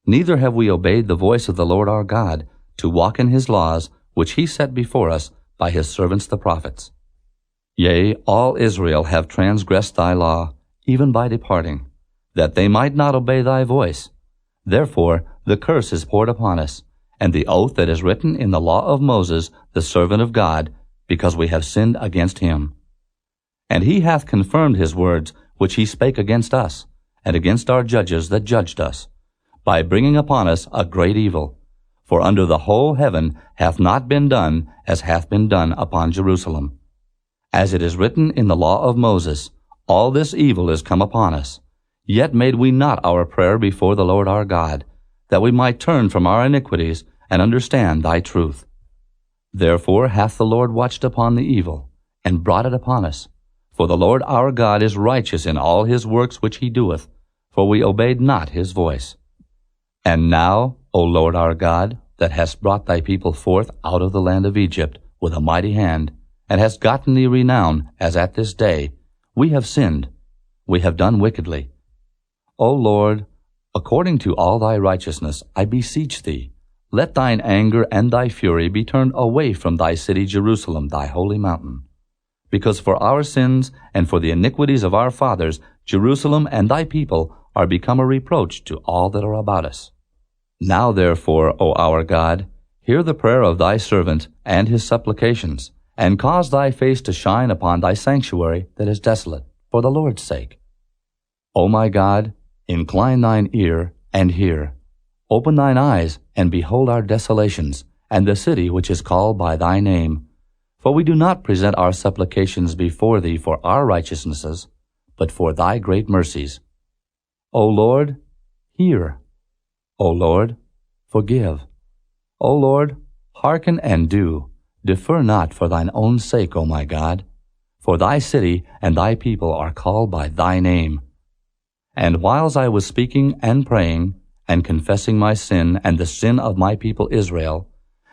Neither have we obeyed the voice of the Lord our God, to walk in his laws, which he set before us by his servants the prophets. Yea, all Israel have transgressed thy law, even by departing. that they might not obey thy voice. Therefore the curse is poured upon us, and the oath that is written in the law of Moses, the servant of God, because we have sinned against him. And he hath confirmed his words, which he spake against us, and against our judges that judged us, by bringing upon us a great evil. For under the whole heaven hath not been done as hath been done upon Jerusalem. As it is written in the law of Moses, all this evil is come upon us. Yet made we not our prayer before the Lord our God, that we might turn from our iniquities and understand thy truth. Therefore hath the Lord watched upon the evil, and brought it upon us. For the Lord our God is righteous in all his works which he doeth, for we obeyed not his voice. And now, O Lord our God, that hast brought thy people forth out of the land of Egypt with a mighty hand, and hast gotten thee renown, as at this day, we have sinned, we have done wickedly. O Lord, according to all thy righteousness, I beseech thee, let thine anger and thy fury be turned away from thy city Jerusalem, thy holy mountain. Because for our sins and for the iniquities of our fathers, Jerusalem and thy people are become a reproach to all that are about us. Now therefore, O our God, hear the prayer of thy servant and his supplications, and cause thy face to shine upon thy sanctuary that is desolate, for the Lord's sake. O my God, incline thine ear and hear. Open thine eyes and behold our desolations, and the city which is called by thy name. For we do not present our supplications before thee for our righteousnesses, but for thy great mercies. O Lord, hear. O Lord, forgive. O Lord, hearken and do. Defer not for thine own sake, O my God. For thy city and thy people are called by thy name. And whiles I was speaking and praying, and confessing my sin and the sin of my people Israel,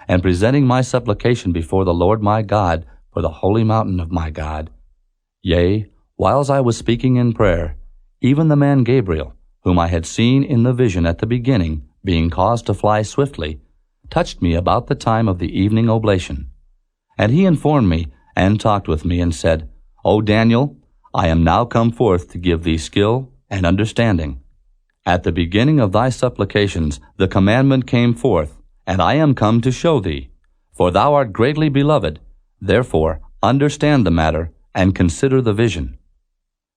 and presenting my supplication before the Lord my God for the holy mountain of my God, yea, whiles I was speaking in prayer, even the man Gabriel, whom I had seen in the vision at the beginning, being caused to fly swiftly, touched me about the time of the evening oblation. And he informed me, and talked with me, and said, O Daniel, I am now come forth to give thee skill and understanding. At the beginning of thy supplications the commandment came forth, and I am come to show thee. For thou art greatly beloved, therefore understand the matter, and consider the vision.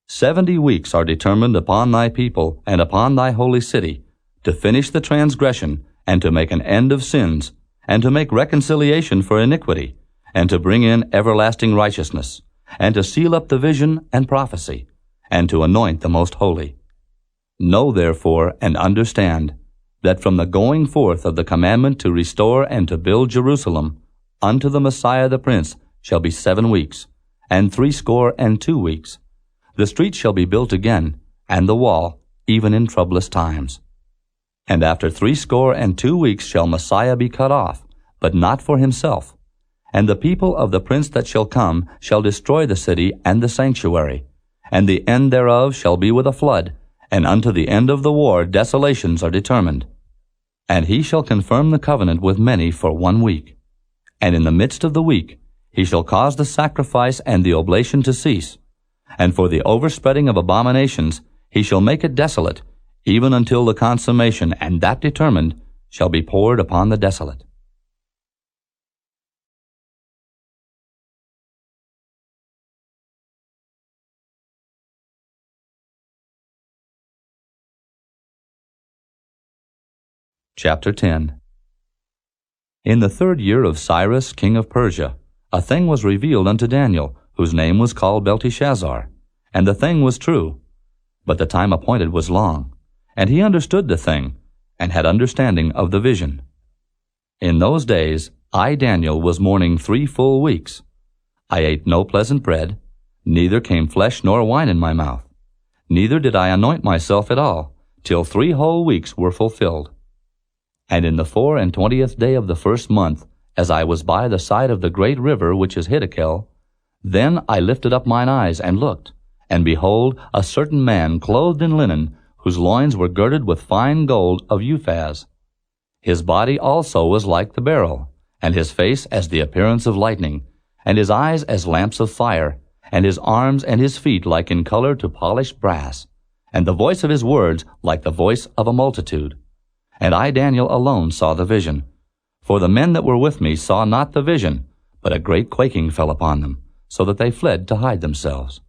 70 weeks are determined upon thy people and upon thy holy city, to finish the transgression, and to make an end of sins, and to make reconciliation for iniquity, and to bring in everlasting righteousness, and to seal up the vision and prophecy, and to anoint the most holy. Know therefore and understand, that from the going forth of the commandment to restore and to build Jerusalem, unto the Messiah the Prince shall be 7 weeks, and 62 weeks. The street shall be built again, and the wall, even in troublous times. And after 62 weeks shall Messiah be cut off, but not for himself. And the people of the prince that shall come shall destroy the city and the sanctuary, and the end thereof shall be with a flood, and unto the end of the war desolations are determined. And he shall confirm the covenant with many for 1 week. And in the midst of the week he shall cause the sacrifice and the oblation to cease. And for the overspreading of abominations he shall make it desolate, even until the consummation, and that determined, shall be poured upon the desolate. Chapter 10. In the 3rd year of Cyrus king of Persia, a thing was revealed unto Daniel, whose name was called Belteshazzar. And the thing was true, but the time appointed was long. And he understood the thing, and had understanding of the vision. In those days I, Daniel, was mourning 3 full weeks. I ate no pleasant bread, neither came flesh nor wine in my mouth. Neither did I anoint myself at all, till 3 whole weeks were fulfilled. And in the 24th day of the 1st month, as I was by the side of the great river which is Hiddekel, then I lifted up mine eyes and looked, and behold, a certain man clothed in linen, whose loins were girded with fine gold of Uphaz. His body also was like the beryl, and his face as the appearance of lightning, and his eyes as lamps of fire, and his arms and his feet like in color to polished brass, and the voice of his words like the voice of a multitude. And I, Daniel, alone saw the vision. For the men that were with me saw not the vision, but a great quaking fell upon them, so that they fled to hide themselves.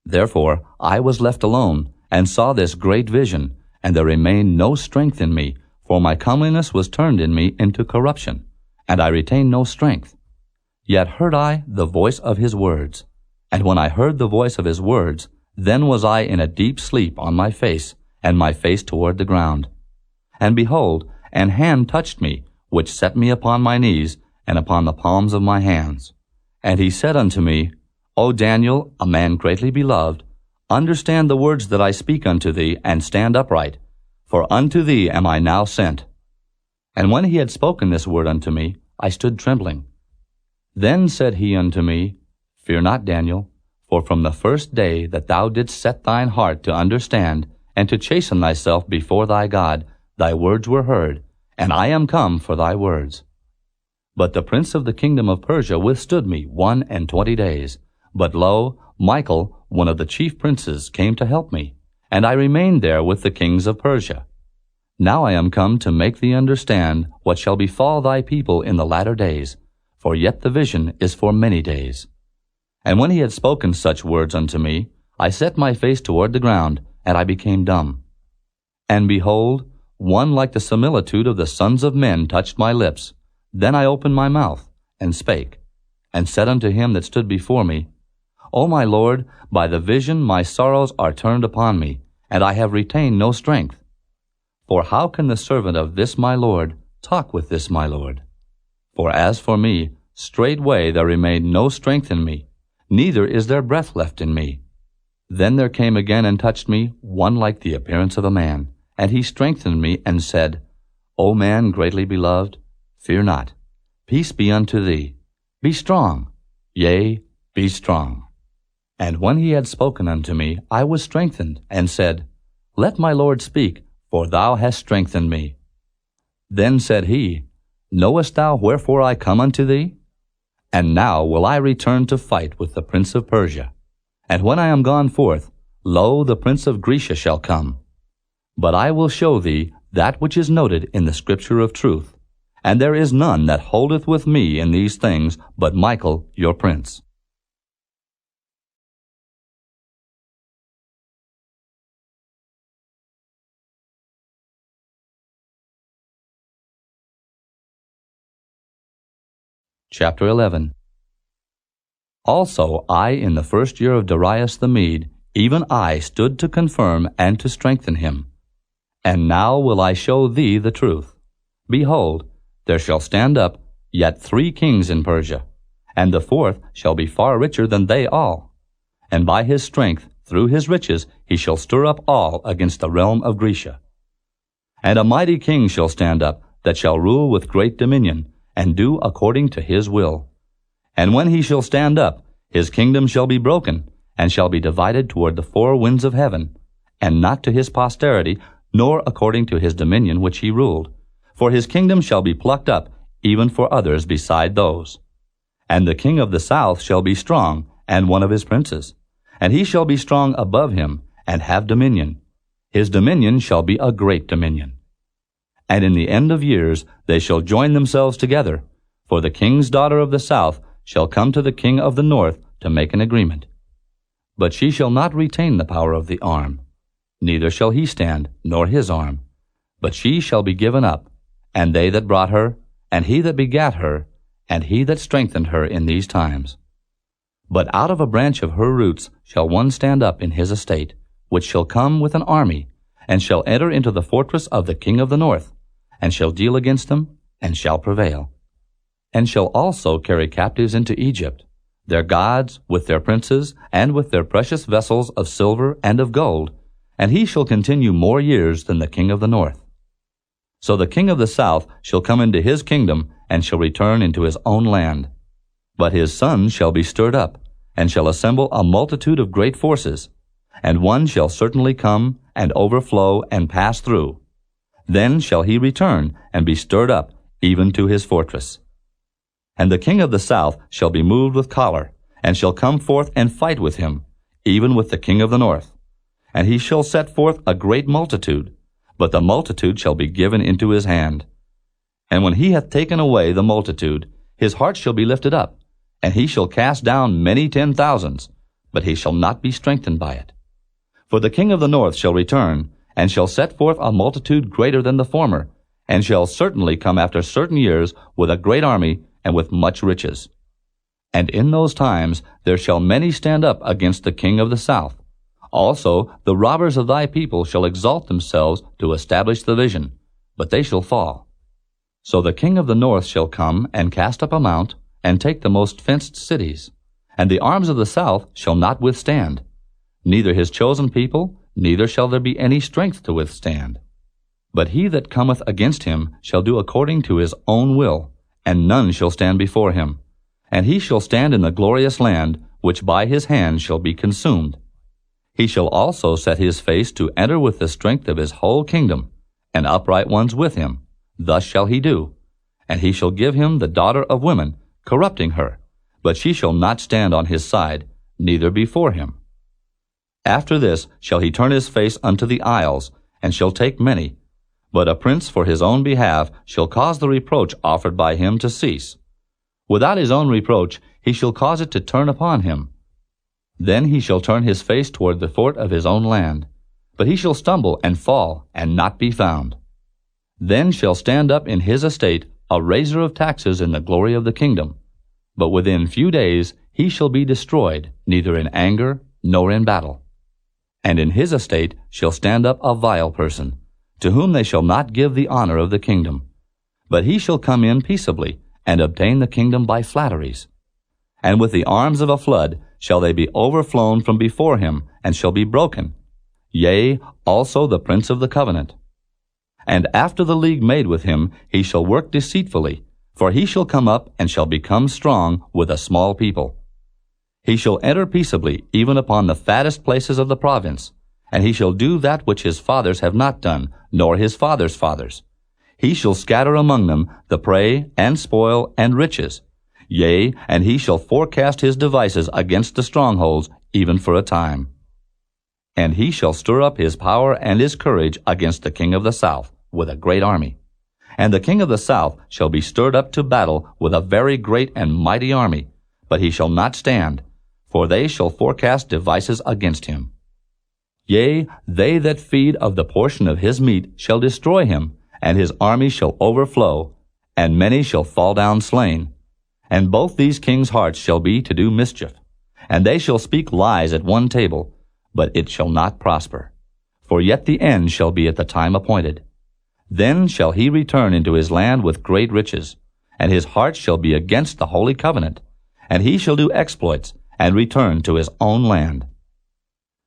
Therefore I was left alone, and saw this great vision, and there remained no strength in me, for my comeliness was turned in me into corruption, and I retained no strength. Yet heard I the voice of his words. And when I heard the voice of his words, then was I in a deep sleep on my face, and my face toward the ground. And behold, an hand touched me, which set me upon my knees, and upon the palms of my hands. And he said unto me, O Daniel, a man greatly beloved, understand the words that I speak unto thee, and stand upright, for unto thee am I now sent. And when he had spoken this word unto me, I stood trembling. Then said he unto me, Fear not, Daniel, for from the first day that thou didst set thine heart to understand, and to chasten thyself before thy God, thy words were heard, and I am come for thy words. But the prince of the kingdom of Persia withstood me 21 days. But lo, Michael, one of the chief princes, came to help me, and I remained there with the kings of Persia. Now I am come to make thee understand what shall befall thy people in the latter days, for yet the vision is for many days. And when he had spoken such words unto me, I set my face toward the ground, and I became dumb. And behold, one like the similitude of the sons of men touched my lips. Then I opened my mouth, and spake, and said unto him that stood before me, O my Lord, by the vision my sorrows are turned upon me, and I have retained no strength. For how can the servant of this my Lord talk with this my Lord? For as for me, straightway there remained no strength in me, neither is there breath left in me. Then there came again and touched me one like the appearance of a man, and he strengthened me, and said, O man greatly beloved, fear not. Peace be unto thee. Be strong. Yea, be strong. And when he had spoken unto me, I was strengthened, and said, Let my Lord speak, for thou hast strengthened me. Then said he, Knowest thou wherefore I come unto thee? And now will I return to fight with the prince of Persia. And when I am gone forth, lo, the prince of Grecia shall come. But I will show thee that which is noted in the scripture of truth. And there is none that holdeth with me in these things but Michael your prince. Chapter 11. Also I in the first year of Darius the Mede, even I stood to confirm and to strengthen him. And now will I show thee the truth. Behold, there shall stand up yet 3 kings in Persia, and the 4th shall be far richer than they all. And by his strength, through his riches, he shall stir up all against the realm of Grecia. And a mighty king shall stand up, that shall rule with great dominion, and do according to his will. And when he shall stand up, his kingdom shall be broken, and shall be divided toward the 4 winds of heaven, and not to his posterity, nor according to his dominion which he ruled. For his kingdom shall be plucked up, even for others beside those. And the king of the south shall be strong, and one of his princes. And he shall be strong above him, and have dominion. His dominion shall be a great dominion. And in the end of years they shall join themselves together, for the king's daughter of the south shall come to the king of the north to make an agreement. But she shall not retain the power of the arm, neither shall he stand, nor his arm. But she shall be given up, and they that brought her, and he that begat her, and he that strengthened her in these times. But out of a branch of her roots shall one stand up in his estate, which shall come with an army, and shall enter into the fortress of the king of the north, and shall deal against them, and shall prevail. And shall also carry captives into Egypt, their gods, with their princes, and with their precious vessels of silver and of gold, and he shall continue more years than the king of the north. So the king of the south shall come into his kingdom, and shall return into his own land. But his sons shall be stirred up, and shall assemble a multitude of great forces, and one shall certainly come, and overflow, and pass through. Then shall he return, and be stirred up, even to his fortress. And the king of the south shall be moved with choler, and shall come forth and fight with him, even with the king of the north. And he shall set forth a great multitude, but the multitude shall be given into his hand. And when he hath taken away the multitude, his heart shall be lifted up, and he shall cast down many 10,000s, but he shall not be strengthened by it. For the king of the north shall return, and shall set forth a multitude greater than the former, and shall certainly come after certain years with a great army and with much riches. And in those times there shall many stand up against the king of the south. Also the robbers of thy people shall exalt themselves to establish the vision, but they shall fall. So the king of the north shall come and cast up a mount, and take the most fenced cities. And the arms of the south shall not withstand, neither his chosen people, neither shall there be any strength to withstand. But he that cometh against him shall do according to his own will, and none shall stand before him. And he shall stand in the glorious land, which by his hand shall be consumed. He shall also set his face to enter with the strength of his whole kingdom, and upright ones with him. Thus shall he do. And he shall give him the daughter of women, corrupting her, but she shall not stand on his side, neither before him. After this shall he turn his face unto the isles, and shall take many. But a prince for his own behalf shall cause the reproach offered by him to cease. Without his own reproach he shall cause it to turn upon him. Then he shall turn his face toward the fort of his own land. But he shall stumble and fall, and not be found. Then shall stand up in his estate a raiser of taxes in the glory of the kingdom. But within few days he shall be destroyed, neither in anger nor in battle. And in his estate shall stand up a vile person, to whom they shall not give the honor of the kingdom. But he shall come in peaceably, and obtain the kingdom by flatteries. And with the arms of a flood shall they be overflown from before him, and shall be broken. Yea, also the prince of the covenant. And after the league made with him, he shall work deceitfully, for he shall come up and shall become strong with a small people. He shall enter peaceably even upon the fattest places of the province, and he shall do that which his fathers have not done, nor his fathers' fathers. He shall scatter among them the prey, and spoil, and riches. Yea, and he shall forecast his devices against the strongholds, even for a time. And he shall stir up his power and his courage against the king of the south, with a great army. And the king of the south shall be stirred up to battle with a very great and mighty army, but he shall not stand, for they shall forecast devices against him. Yea, they that feed of the portion of his meat shall destroy him, and his army shall overflow, and many shall fall down slain. And both these kings' hearts shall be to do mischief, and they shall speak lies at one table, but it shall not prosper. For yet the end shall be at the time appointed. Then shall he return into his land with great riches, and his heart shall be against the holy covenant, and he shall do exploits, and return to his own land.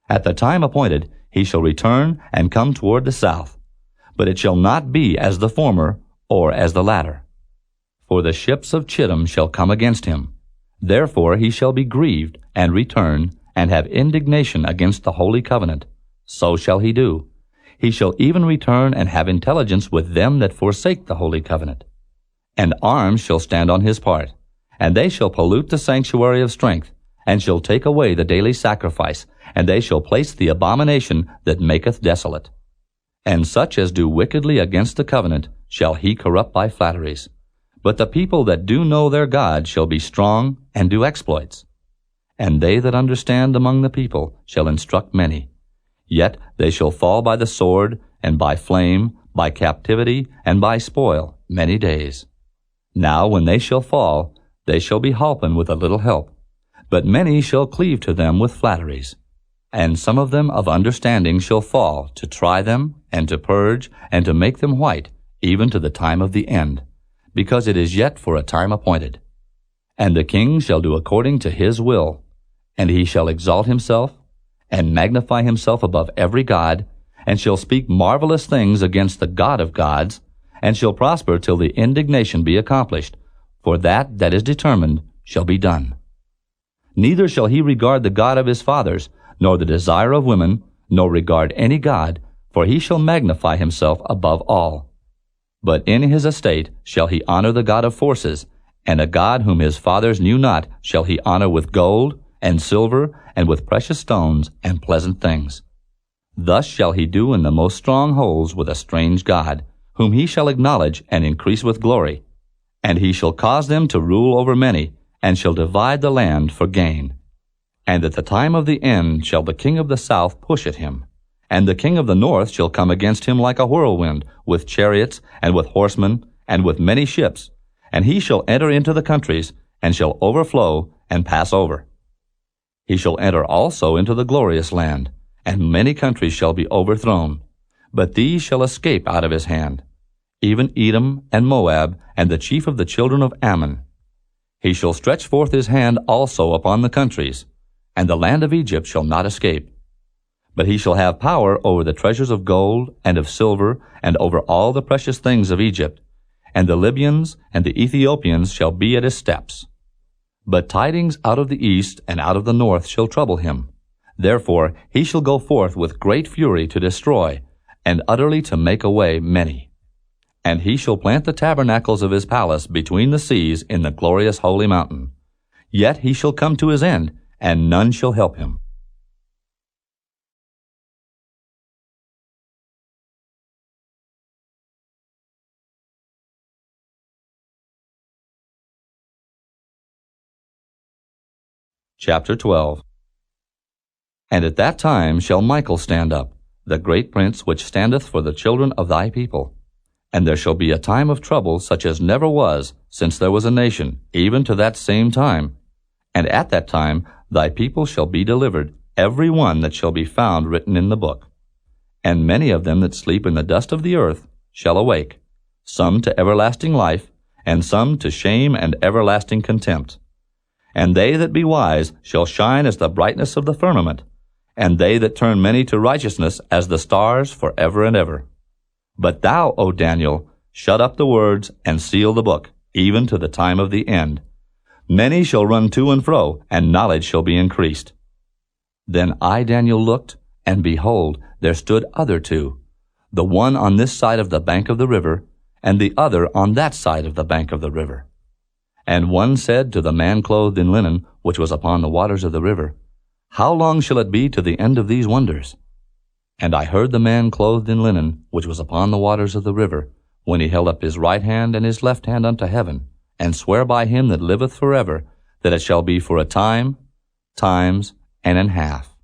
At the time appointed he shall return and come toward the south, but it shall not be as the former, or as the latter. For the ships of Chittim shall come against him. Therefore he shall be grieved, and return, and have indignation against the holy covenant. So shall he do. He shall even return and have intelligence with them that forsake the holy covenant. And arms shall stand on his part, and they shall pollute the sanctuary of strength, and shall take away the daily sacrifice, and they shall place the abomination that maketh desolate. And such as do wickedly against the covenant shall he corrupt by flatteries. But the people that do know their God shall be strong, and do exploits. And they that understand among the people shall instruct many. Yet they shall fall by the sword, and by flame, by captivity, and by spoil, many days. Now when they shall fall, they shall be holpen with a little help. But many shall cleave to them with flatteries. And some of them of understanding shall fall, to try them, and to purge, and to make them white, even to the time of the end, because it is yet for a time appointed. And the king shall do according to his will, and he shall exalt himself, and magnify himself above every god, and shall speak marvelous things against the God of gods, and shall prosper till the indignation be accomplished, for that is determined shall be done. Neither shall he regard the God of his fathers, nor the desire of women, nor regard any god, for he shall magnify himself above all. But in his estate shall he honor the God of forces, and a God whom his fathers knew not shall he honor with gold, and silver, and with precious stones, and pleasant things. Thus shall he do in the most strong holds with a strange god, whom he shall acknowledge and increase with glory. And he shall cause them to rule over many, and shall divide the land for gain. And at the time of the end shall the king of the south push at him, and the king of the north shall come against him like a whirlwind, with chariots, and with horsemen, and with many ships. And he shall enter into the countries, and shall overflow and pass over. He shall enter also into the glorious land, and many countries shall be overthrown. But these shall escape out of his hand, even Edom and Moab, and the chief of the children of Ammon. He shall stretch forth his hand also upon the countries, and the land of Egypt shall not escape. But he shall have power over the treasures of gold and of silver, and over all the precious things of Egypt. And the Libyans and the Ethiopians shall be at his steps. But tidings out of the east and out of the north shall trouble him. Therefore he shall go forth with great fury to destroy, and utterly to make away many. And he shall plant the tabernacles of his palace between the seas in the glorious holy mountain. Yet he shall come to his end, and none shall help him. Chapter 12. And at that time shall Michael stand up, the great prince which standeth for the children of thy people. And there shall be a time of trouble such as never was since there was a nation, even to that same time. And at that time thy people shall be delivered, every one that shall be found written in the book. And many of them that sleep in the dust of the earth shall awake, some to everlasting life, and some to shame and everlasting contempt. And they that be wise shall shine as the brightness of the firmament, and they that turn many to righteousness as the stars for ever and ever. But thou, O Daniel, shut up the words and seal the book, even to the time of the end. Many shall run to and fro, and knowledge shall be increased. Then I, Daniel, looked, and behold, there stood other two, the one on this side of the bank of the river, and the other on that side of the bank of the river. And one said to the man clothed in linen, which was upon the waters of the river, How long shall it be to the end of these wonders? And I heard the man clothed in linen, which was upon the waters of the river, when he held up his right hand and his left hand unto heaven, and swear by him that liveth forever, that it shall be for a time, times, and an half.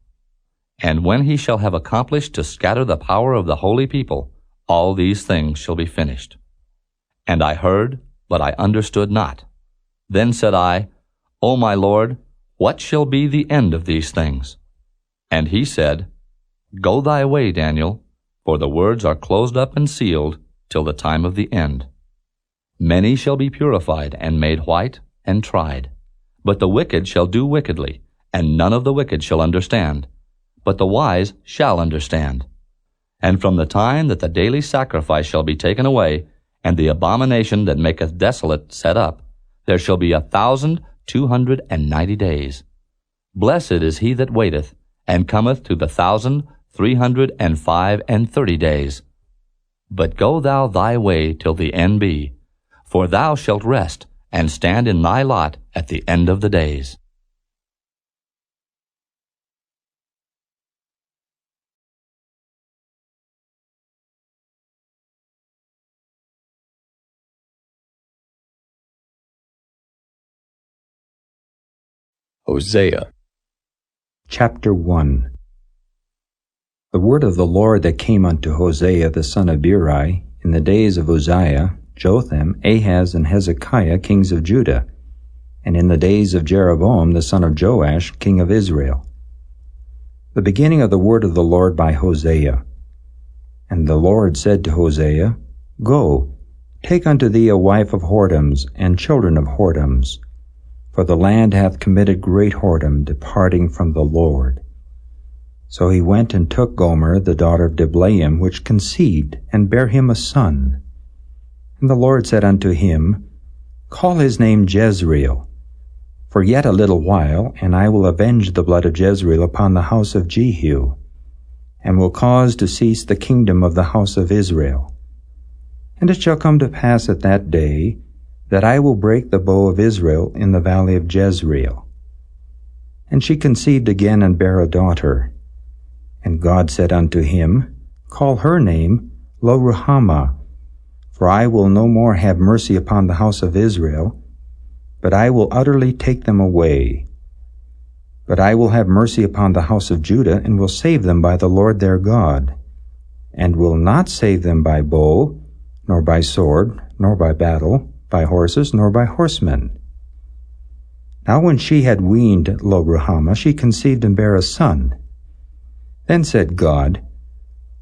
And when he shall have accomplished to scatter the power of the holy people, all these things shall be finished. And I heard, but I understood not. Then said I, O my Lord, what shall be the end of these things? And he said, Go thy way, Daniel, for the words are closed up and sealed till the time of the end. Many shall be purified and made white and tried. But the wicked shall do wickedly, and none of the wicked shall understand. But the wise shall understand. And from the time that the daily sacrifice shall be taken away, and the abomination that maketh desolate set up, there shall be 1,290 days. Blessed is he that waiteth, and cometh to the 1,335 days. But go thou thy way till the end be, for thou shalt rest, and stand in thy lot at the end of the days. Hosea. Chapter 1. The word of the Lord that came unto Hosea the son of Beeri in the days of Uzziah, Jotham, Ahaz, and Hezekiah, kings of Judah, and in the days of Jeroboam the son of Joash, king of Israel. The beginning of the word of the Lord by Hosea. And the Lord said to Hosea, Go, take unto thee a wife of whoredoms, and children of whoredoms, for the land hath committed great whoredom, departing from the Lord. So he went and took Gomer, the daughter of Diblaim, which conceived, and bare him a son. And the Lord said unto him, Call his name Jezreel, for yet a little while, and I will avenge the blood of Jezreel upon the house of Jehu, and will cause to cease the kingdom of the house of Israel. And it shall come to pass at that day, that I will break the bow of Israel in the valley of Jezreel. And she conceived again and bare a daughter. And God said unto him, Call her name Lo-ruhamah, for I will no more have mercy upon the house of Israel, but I will utterly take them away. But I will have mercy upon the house of Judah, and will save them by the Lord their God, and will not save them by bow, nor by sword, nor by battle, by horses, nor by horsemen. Now when she had weaned Lo-ruhamah, she conceived and bare a son. Then said God,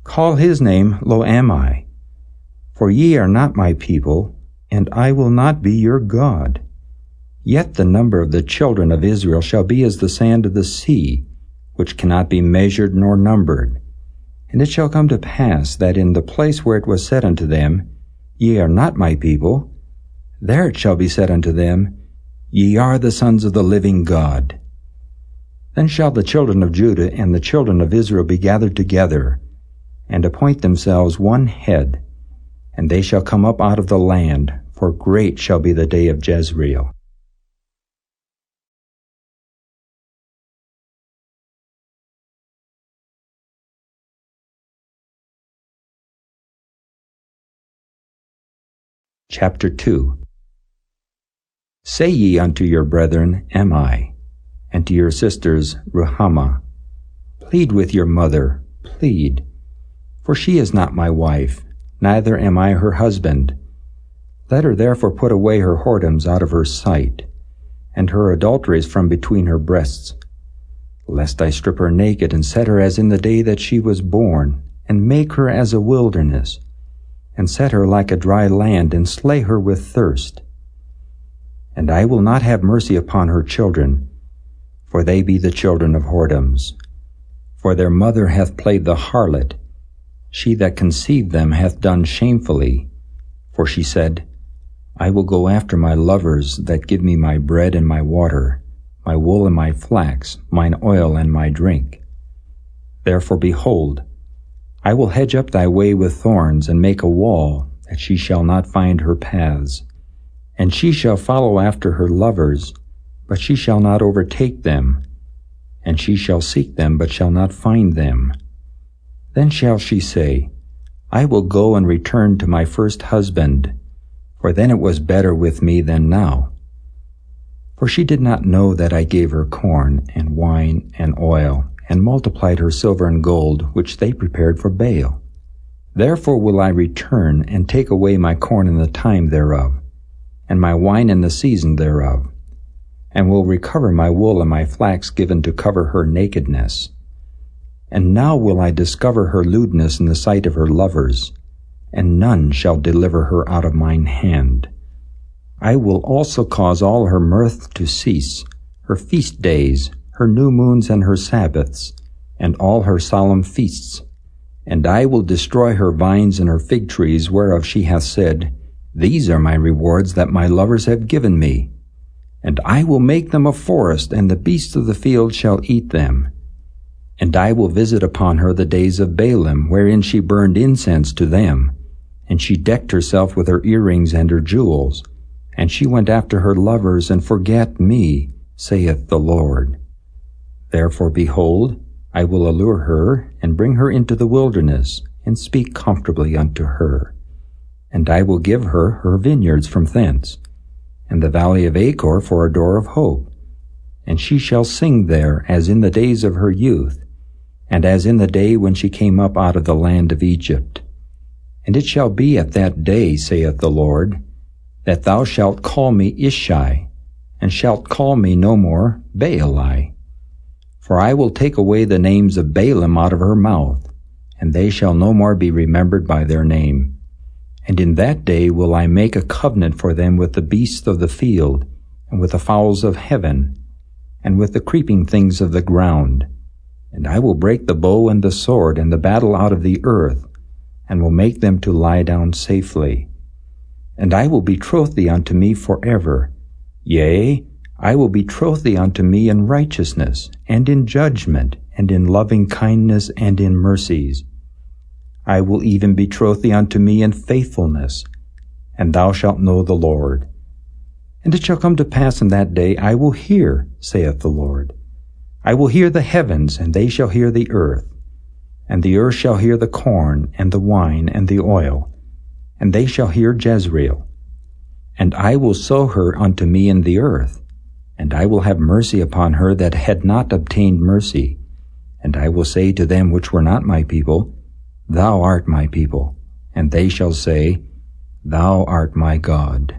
Call his name Lo-ammi, for ye are not my people, and I will not be your God. Yet the number of the children of Israel shall be as the sand of the sea, which cannot be measured nor numbered. And it shall come to pass that in the place where it was said unto them, Ye are not my people, there it shall be said unto them, Ye are the sons of the living God. Then shall the children of Judah and the children of Israel be gathered together, and appoint themselves one head, and they shall come up out of the land, for great shall be the day of Jezreel. Chapter 2. Say ye unto your brethren, Ammi, and to your sisters, Ruhamah, Plead with your mother, plead, for she is not my wife, neither am I her husband. Let her therefore put away her whoredoms out of her sight, and her adulteries from between her breasts, lest I strip her naked, and set her as in the day that she was born, and make her as a wilderness, and set her like a dry land, and slay her with thirst. And I will not have mercy upon her children, for they be the children of whoredoms. For their mother hath played the harlot, she that conceived them hath done shamefully. For she said, I will go after my lovers that give me my bread and my water, my wool and my flax, mine oil and my drink. Therefore, behold, I will hedge up thy way with thorns, and make a wall, that she shall not find her paths. And she shall follow after her lovers, but she shall not overtake them. And she shall seek them, but shall not find them. Then shall she say, I will go and return to my first husband, for then it was better with me than now. For she did not know that I gave her corn, and wine, and oil, and multiplied her silver and gold, which they prepared for Baal. Therefore will I return, and take away my corn in the time thereof, and my wine in the season thereof, and will recover my wool and my flax given to cover her nakedness. And now will I discover her lewdness in the sight of her lovers, and none shall deliver her out of mine hand. I will also cause all her mirth to cease, her feast days, her new moons and her Sabbaths, and all her solemn feasts. And I will destroy her vines and her fig trees, whereof she hath said, These are my rewards that my lovers have given me. And I will make them a forest, and the beasts of the field shall eat them. And I will visit upon her the days of Baalim, wherein she burned incense to them. And she decked herself with her earrings and her jewels. And she went after her lovers, and forgat me, saith the Lord. Therefore, behold, I will allure her, and bring her into the wilderness, and speak comfortably unto her. And I will give her her vineyards from thence, and the valley of Achor for a door of hope. And she shall sing there as in the days of her youth, and as in the day when she came up out of the land of Egypt. And it shall be at that day, saith the Lord, that thou shalt call me Ishai, and shalt call me no more Baali. For I will take away the names of Baalim out of her mouth, and they shall no more be remembered by their name. And in that day will I make a covenant for them with the beasts of the field, and with the fowls of heaven, and with the creeping things of the ground. And I will break the bow and the sword and the battle out of the earth, and will make them to lie down safely. And I will betroth thee unto me forever. Yea, I will betroth thee unto me in righteousness, and in judgment, and in loving kindness, and in mercies. I will even betroth thee unto me in faithfulness, and thou shalt know the Lord. And it shall come to pass in that day, I will hear, saith the Lord. I will hear the heavens, and they shall hear the earth, And the earth shall hear the corn, and the wine, and the oil, and they shall hear Jezreel. And I will sow her unto me in the earth, and I will have mercy upon her that had not obtained mercy. And I will say to them which were not my people, Thou art my people. And they shall say, Thou art my God.